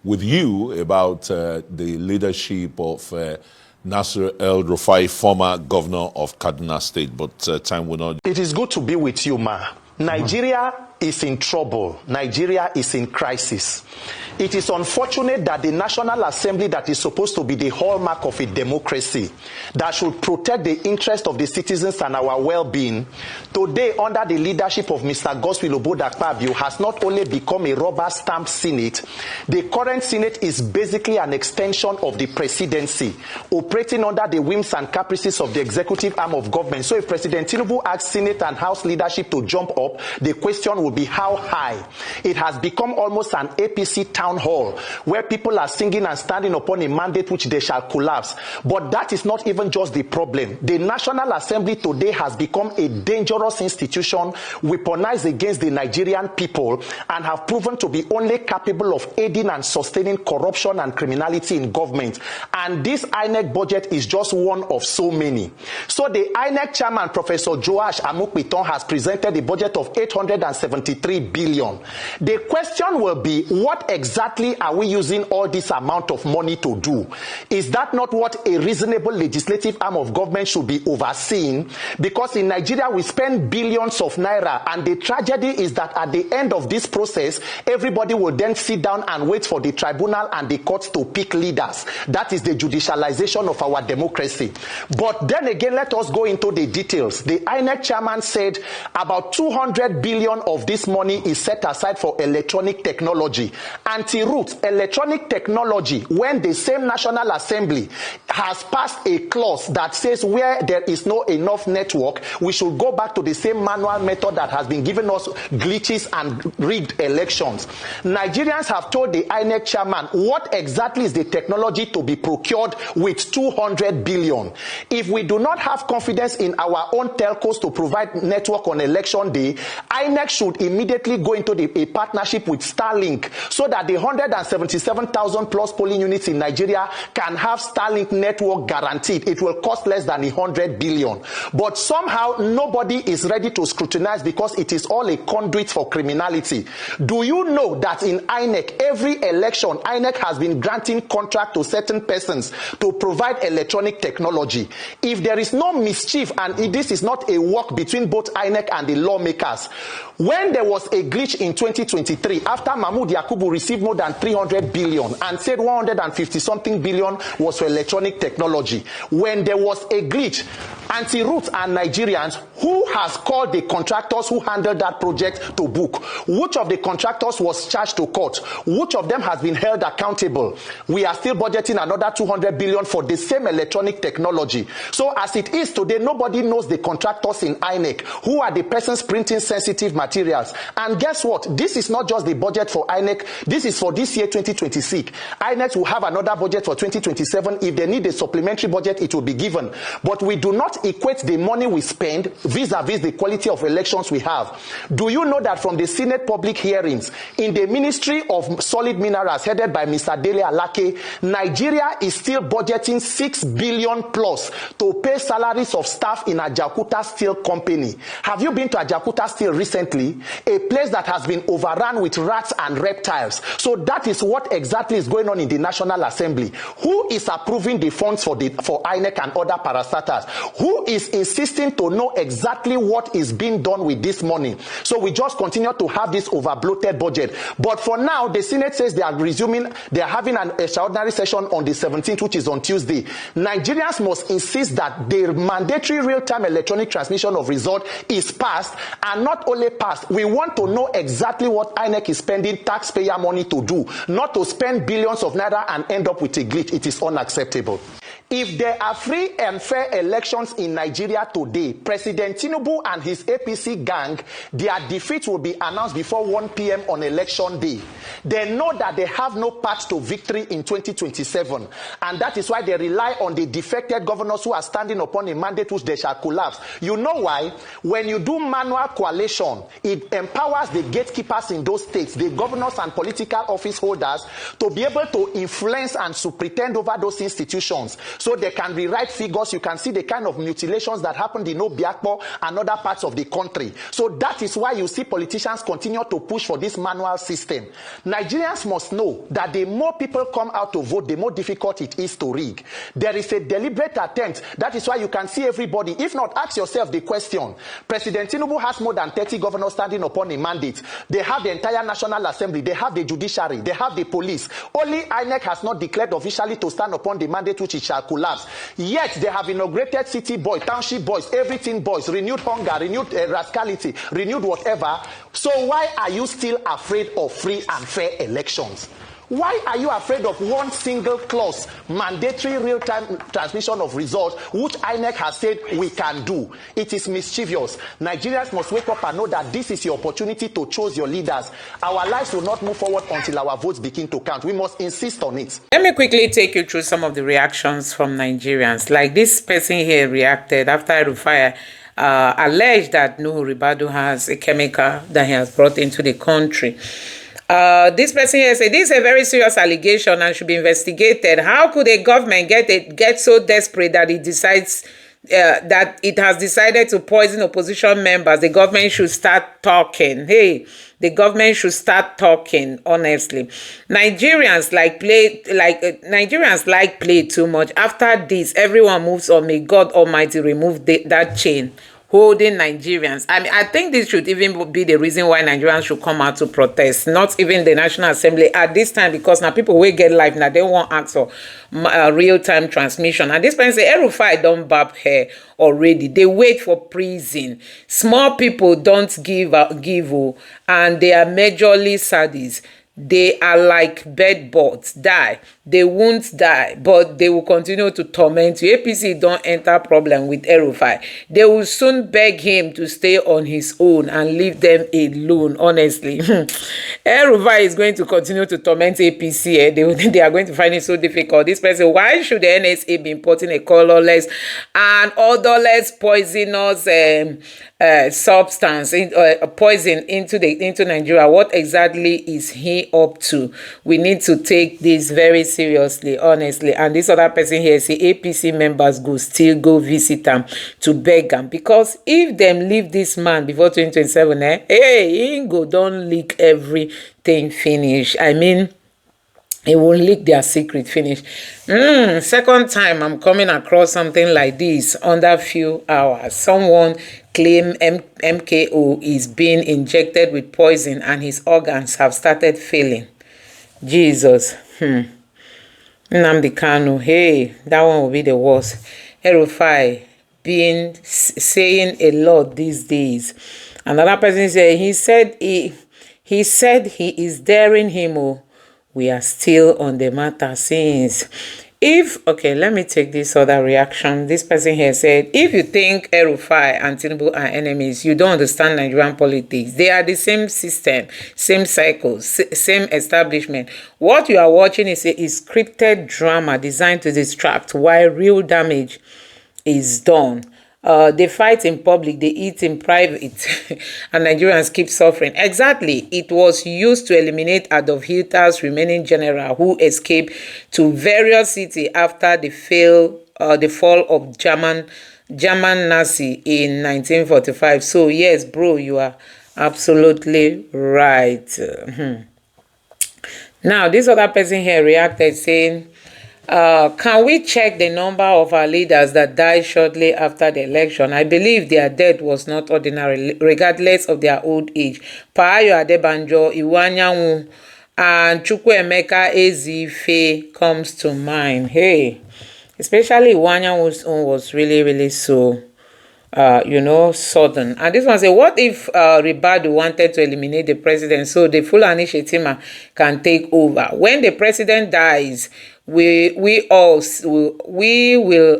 with you about the leadership of Nasser El-Rufai, former governor of Kaduna State, but time will not. It is good to be with you, Ma. Nigeria is in trouble. Nigeria is in crisis. It is unfortunate that the National Assembly, that is supposed to be the hallmark of a democracy, that should protect the interest of the citizens and our well-being, today under the leadership of Mr. Godswill Obodakpabio has not only become a rubber stamp Senate, the current Senate is basically an extension of the presidency, operating under the whims and caprices of the executive arm of government. So if President Tinubu asks Senate and House leadership to jump up, the question will be how high it has become almost an APC town hall where people are singing and standing upon a mandate which they shall collapse. But that is not even just the problem. The National Assembly today has become a dangerous institution, weaponized against the Nigerian people, and have proven to be only capable of aiding and sustaining corruption and criminality in government. And this INEC budget is just one of so many. So the INEC chairman, Professor Joash Amukpiton, has presented a budget of 873 billion. The question will be, what exactly are we using all this amount of money to do? Is that not what a reasonable legislative arm of government should be overseeing? Because in Nigeria we spend billions of naira, and the tragedy is that at the end of this process, everybody will then sit down and wait for the tribunal and the courts to pick leaders. That is the judicialization of our democracy. But then again, let us go into the details. The INEC chairman said about 200 billion of this money is set aside for electronic technology. Anti-root electronic technology, when the same National Assembly has passed a clause that says where there is no enough network, we should go back to the same manual method that has been giving us glitches and rigged elections. Nigerians have told the INEC chairman what exactly is the technology to be procured with 200 billion. If we do not have confidence in our own telcos to provide network on election day, INEC should immediately go into a partnership with Starlink so that the 177,000 plus polling units in Nigeria can have Starlink network guaranteed. It will cost less than 100 billion. But somehow nobody is ready to scrutinize because it is all a conduit for criminality. Do you know that in INEC, every election, INEC has been granting contract to certain persons to provide electronic technology? If there is no mischief, and this is not a work between both INEC and the lawmakers, when there was a glitch in 2023, after Mahmoud Yakubu received more than 300 billion and said 150 something billion was for electronic technology, when there was a glitch, Anti-Root and Nigerians, who has called the contractors who handled that project to book? Which of the contractors was charged to court? Which of them has been held accountable? We are still budgeting another 200 billion for the same electronic technology. So as it is today, nobody knows the contractors in INEC, who are the persons printing sensitive materials. And guess what? This is not just the budget for INEC. This is for this year, 2026. INEC will have another budget for 2027. If they need a supplementary budget, it will be given. But we do not equate the money we spend vis-a-vis the quality of elections we have. Do you know that from the Senate public hearings in the Ministry of Solid Minerals headed by Mr. Dele Alake, Nigeria is still budgeting 6 billion plus to pay salaries of staff in Ajaokuta Steel Company. Have you been to Ajaokuta Steel recently? A place that has been overrun with rats and reptiles. So that is what exactly is going on in the National Assembly. Who is approving the funds for INEC and other parastatals? Who is insisting to know exactly what is being done with this money? So we just continue to have this overbloated budget. But for now, the Senate says they are having an extraordinary session on the 17th, which is on Tuesday. Nigerians must insist that the mandatory real-time electronic transmission of result is passed, and not only passed, we want to know exactly what INEC is spending taxpayer money to do, not to spend billions of naira and end up with a glitch. It is unacceptable. If there are free and fair elections in Nigeria today, President Tinubu and his APC gang, their defeat will be announced before 1 p.m. on election day. They know that they have no path to victory in 2027, and that is why they rely on the defected governors who are standing upon a mandate which they shall collapse. You know why? When you do manual coalition, it empowers the gatekeepers in those states, the governors and political office holders, to be able to influence and superintend over those institutions, so they can rewrite figures. You can see the kind of mutilations that happened in Obiakpo and other parts of the country. So that is why you see politicians continue to push for this manual system. Nigerians must know that the more people come out to vote, the more difficult it is to rig. There is a deliberate attempt. That is why you can see everybody. If not, ask yourself the question. President Tinubu has more than 30 governors standing upon a mandate. They have the entire National Assembly. They have the judiciary. They have the police. Only INEC has not declared officially to stand upon the mandate which it shall collapse. Yet they have inaugurated city boys, township boys, everything boys, renewed hunger, renewed rascality, renewed whatever. So why are you still afraid of free and fair elections? Why are you afraid of one single clause, mandatory real-time transmission of results, which INEC has said we can do? It is mischievous. Nigerians must wake up and know that this is your opportunity to choose your leaders. Our lives will not move forward until our votes begin to count. We must insist on it. Let me quickly take you through some of the reactions from Nigerians. Like this person here reacted after Elrufa alleged that Nuhu Rubadu has a chemical that he has brought into the country. This person here said this is a very serious allegation and should be investigated. How could a government get so desperate that it decides that it has decided to poison opposition members? The government should start talking. Hey, the government should start talking. Honestly, Nigerians like play too much. After this, everyone moves on. May God Almighty remove that chain holding Nigerians. I mean, I think this should even be the reason why Nigerians should come out to protest, not even the National Assembly at this time, because now people will get life now. They won't ask for real-time transmission. And this person say, Elrufa don't bab here already. They wait for prison. Small people don't give, and they are majorly sadists. They are like bedbugs, die. They won't die, but they will continue to torment you. APC don't enter problem with Elrufa. They will soon beg him to stay on his own and leave them alone, honestly. Elrufa is going to continue to torment APC. They are going to find it so difficult. This person, why should the NSA be importing a colorless and odorless poisonous substance, poison into Nigeria? What exactly is he up to? We need to take this very seriously, honestly. And this other person here say APC members still go visit him to beg him, because if them leave this man before 2027, hey, he go don't leak everything finish. I mean, it will leak their secret finish. Second time I'm coming across something like this under few hours. Someone claim MKO is being injected with poison and his organs have started failing. Jesus. Nnamdi Kanu. Hey, that one will be the worst. Elrufa being saying a lot these days. Another person said he said he is daring him. We are still on the matter since. Okay, let me take this other reaction. This person here said, if you think Elrufa and Tinubu are enemies, you don't understand Nigerian politics. They are the same system, same cycles, same establishment. What you are watching is a scripted drama designed to distract while real damage is done. They fight in public, they eat in private, and Nigerians keep suffering. Exactly. It was used to eliminate Adolf Hitler's remaining general who escaped to various cities after the fall of German Nazi in 1945. So yes, bro, you are absolutely right. Now, this other person here reacted saying, can we check the number of our leaders that died shortly after the election? I believe their death was not ordinary, regardless of their old age. Payo Adebanjo, Iwanyanwu, and Chukwuemeka Ezife comes to mind. Hey, especially Iwanyanwu's own was really, really so, sudden. And this one say, what if Rubadu wanted to eliminate the president so the Fulani Shetima can take over? When the president dies, we will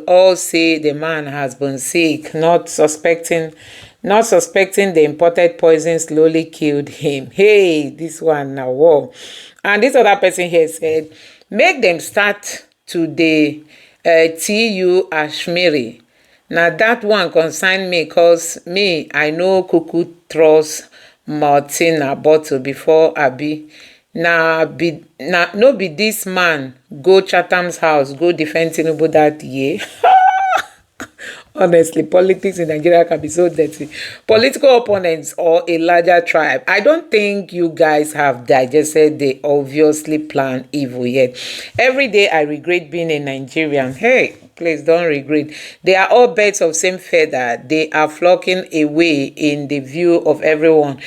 all say the man has been sick, not suspecting the imported poison slowly killed him. Hey, this one now, whoa. And this other person here said, make them start to the TU Ashmiri. Now that one concern me, cause me, I know Kuku trust Martina bottle before Abi. No be this man go Chatham's house, go defend Tinubu that year. Honestly, politics in Nigeria can be so dirty. Political opponents or a larger tribe. I don't think you guys have digested the obviously planned evil yet. Every day I regret being a Nigerian. Hey, please don't regret. They are all birds of same feather. They are flocking away in the view of everyone.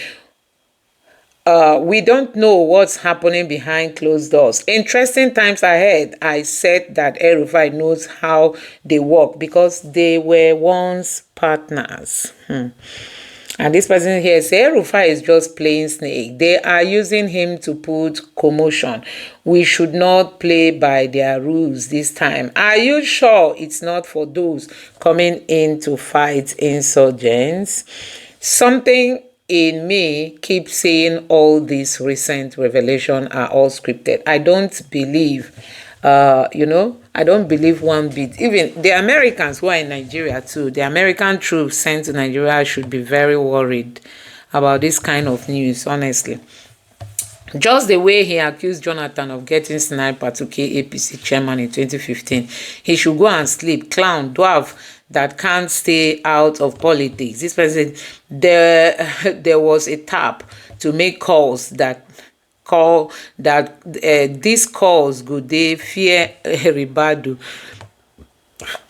We don't know what's happening behind closed doors. Interesting times ahead. I said that Elrufa knows how they work because they were once partners. And this person here say Elrufa is just playing snake. They are using him to put commotion. We should not play by their rules this time. Are you sure it's not for those coming in to fight insurgents? Something in me keeps saying all these recent revelations are all scripted. I don't believe, I don't believe one bit. Even the Americans who are in Nigeria too, the American troops sent to Nigeria should be very worried about this kind of news, honestly. Just the way he accused Jonathan of getting sniper to kill APC chairman in 2015, he should go and sleep. Clown, dwarf that can't stay out of politics. This person, there was a tap to make calls that these calls good they fear Rubadu.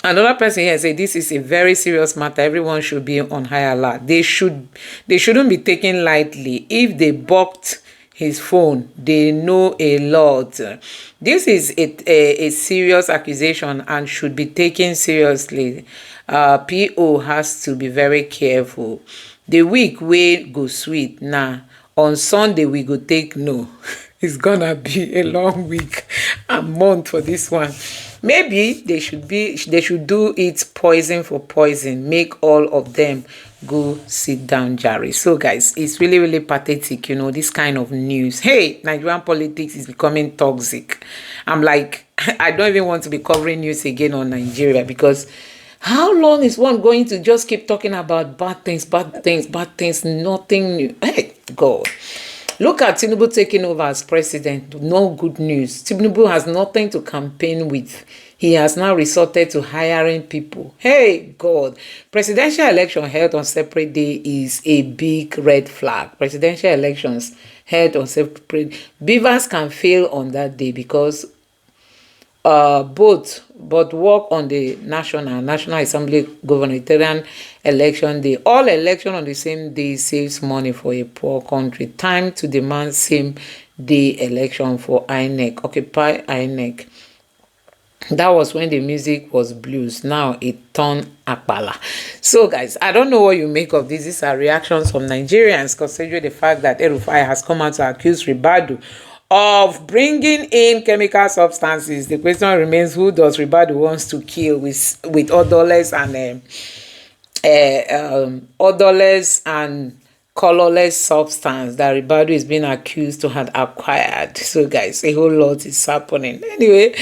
Another person here say this is a very serious matter. Everyone should be on high alert. They shouldn't be taken lightly. If they blocked his phone, they know a lot. This is a serious accusation and should be taken seriously. PO has to be very careful. The week we go sweet now. On Sunday we go take no. It's gonna be a long week, a month for this one. Maybe they should do it poison for poison. Make all of them go sit down, Jerry. So guys, it's really, really pathetic, this kind of news. Hey, Nigerian politics is becoming toxic. I'm like, I don't even want to be covering news again on Nigeria, because how long is one going to just keep talking about bad things, nothing new? Hey, God. Look at Tinubu taking over as president. No good news. Tinubu has nothing to campaign with. He has now resorted to hiring people. Hey, God. Presidential election held on separate day is a big red flag. Presidential elections held on separate. Beavers can fail on that day because both work on the National Assembly gubernatorial election day. All election on the same day saves money for a poor country. Time to demand same day election for INEC. Occupy INEC. That was when the music was blues. Now it turned akbala. So guys, I don't know what you make of this. These are reactions from Nigerians considering the fact that Elrufa has come out to accuse Rubadu of bringing in chemical substances. The question remains, who does Rubadu wants to kill with odorless and colorless substance that Rubadu is being accused to have acquired. So guys, a whole lot is happening. Anyway,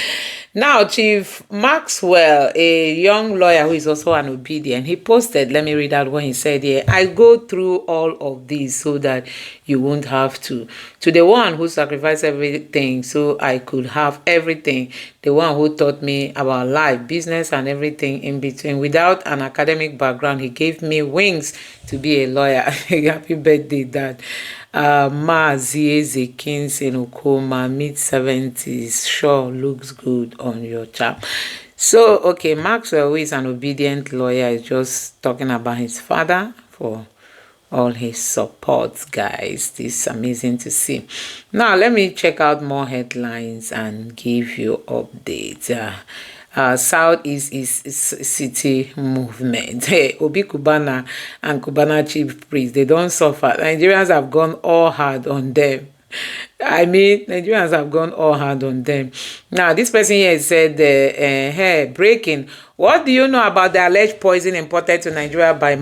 now Chief Maxwell, a young lawyer who is also an obedient, he posted, let me read out what he said here. I go through all of this so that you won't have to. To the one who sacrificed everything so I could have everything, the one who taught me about life, business, and everything in between. Without an academic background, he gave me wings to be a lawyer. Happy birthday, Dad. Maazi Kings in Okoma, mid-70s. Sure looks good on your chart. So, okay, Maxwell, who is an obedient lawyer, is just talking about his father for all his support, guys. This is amazing to see. Now, let me check out more headlines and give you updates. Southeast City Movement. Hey, Obi Kubana and Kubana Chief Priest, they don't suffer. Nigerians have gone all hard on them. Nigerians have gone all hard on them. Now, this person here said, hey, breaking. What do you know about the alleged poison imported to Nigeria by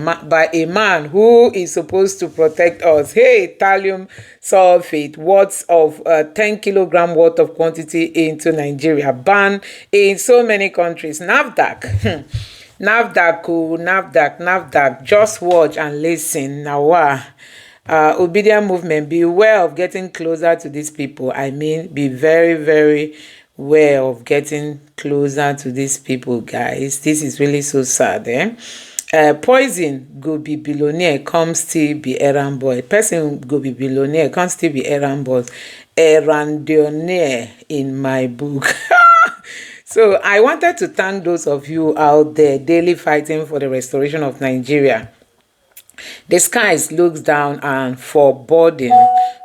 a man who is supposed to protect us? Hey, thallium sulfate, worth of 10 kilogram worth of quantity into Nigeria. Banned in so many countries. NAFDAC. NAFDAC. Just watch and listen. Now, obedient movement, beware of getting closer to these people. Be very, very aware of getting closer to these people, guys. This is really so sad, poison go be billionaire, come still be errand boy. Person go be billionaire, come still be errand boy. Errandionaire in my book. So I wanted to thank those of you out there daily fighting for the restoration of Nigeria. The skies looks down and foreboding,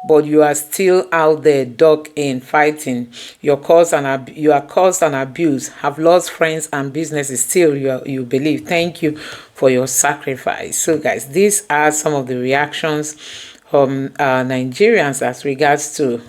but you are still out there dug in fighting. You are caused and abused, have lost friends and businesses. Still, you believe. Thank you for your sacrifice. So, guys, these are some of the reactions from Nigerians as regards to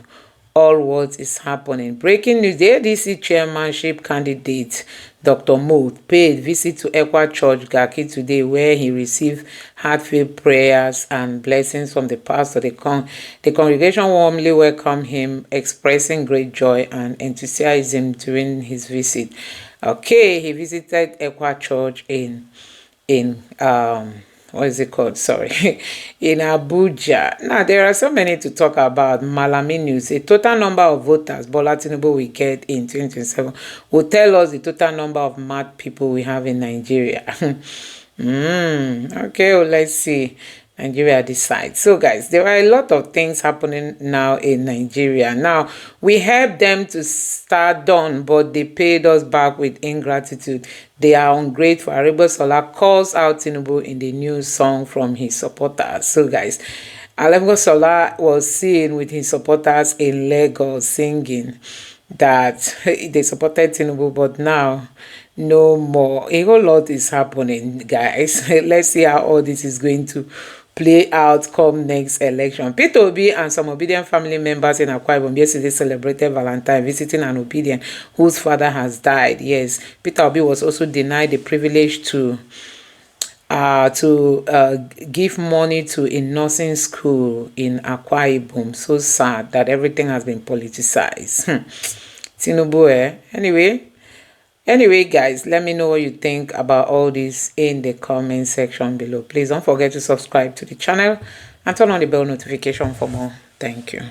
all what is happening. Breaking news: the ADC chairmanship candidate Dr. Moth paid visit to Ekwa Church, Garki today, where he received heartfelt prayers and blessings from the pastor. The congregation warmly welcomed him, expressing great joy and enthusiasm during his visit. Okay, he visited Ekwa Church in what is it called? Sorry, in Abuja. Now, there are so many to talk about. Malami News, a total number of voters Bola Tinubu will get in 2027 will tell us the total number of mad people we have in Nigeria. Okay, well, let's see. Nigeria decides. So, guys, there are a lot of things happening now in Nigeria. Now, we helped them to start done, but they paid us back with ingratitude. They are ungrateful. Arebosola calls out Tinubu in the new song from his supporters. So, guys, Arebosola was seen with his supporters in Lagos singing that they supported Tinubu, but now no more. A whole lot is happening, guys. Let's see how all this is going to play out come next election. Peter Obi and some obedient family members in Akwa Ibom yesterday celebrated Valentine, visiting an obedient whose father has died. Yes, Peter Obi was also denied the privilege to give money to a nursing school in Akwa Ibom. So sad that everything has been politicized. Tinubu, Anyway, guys, let me know what you think about all this in the comment section below. Please don't forget to subscribe to the channel and turn on the bell notification for more. Thank you.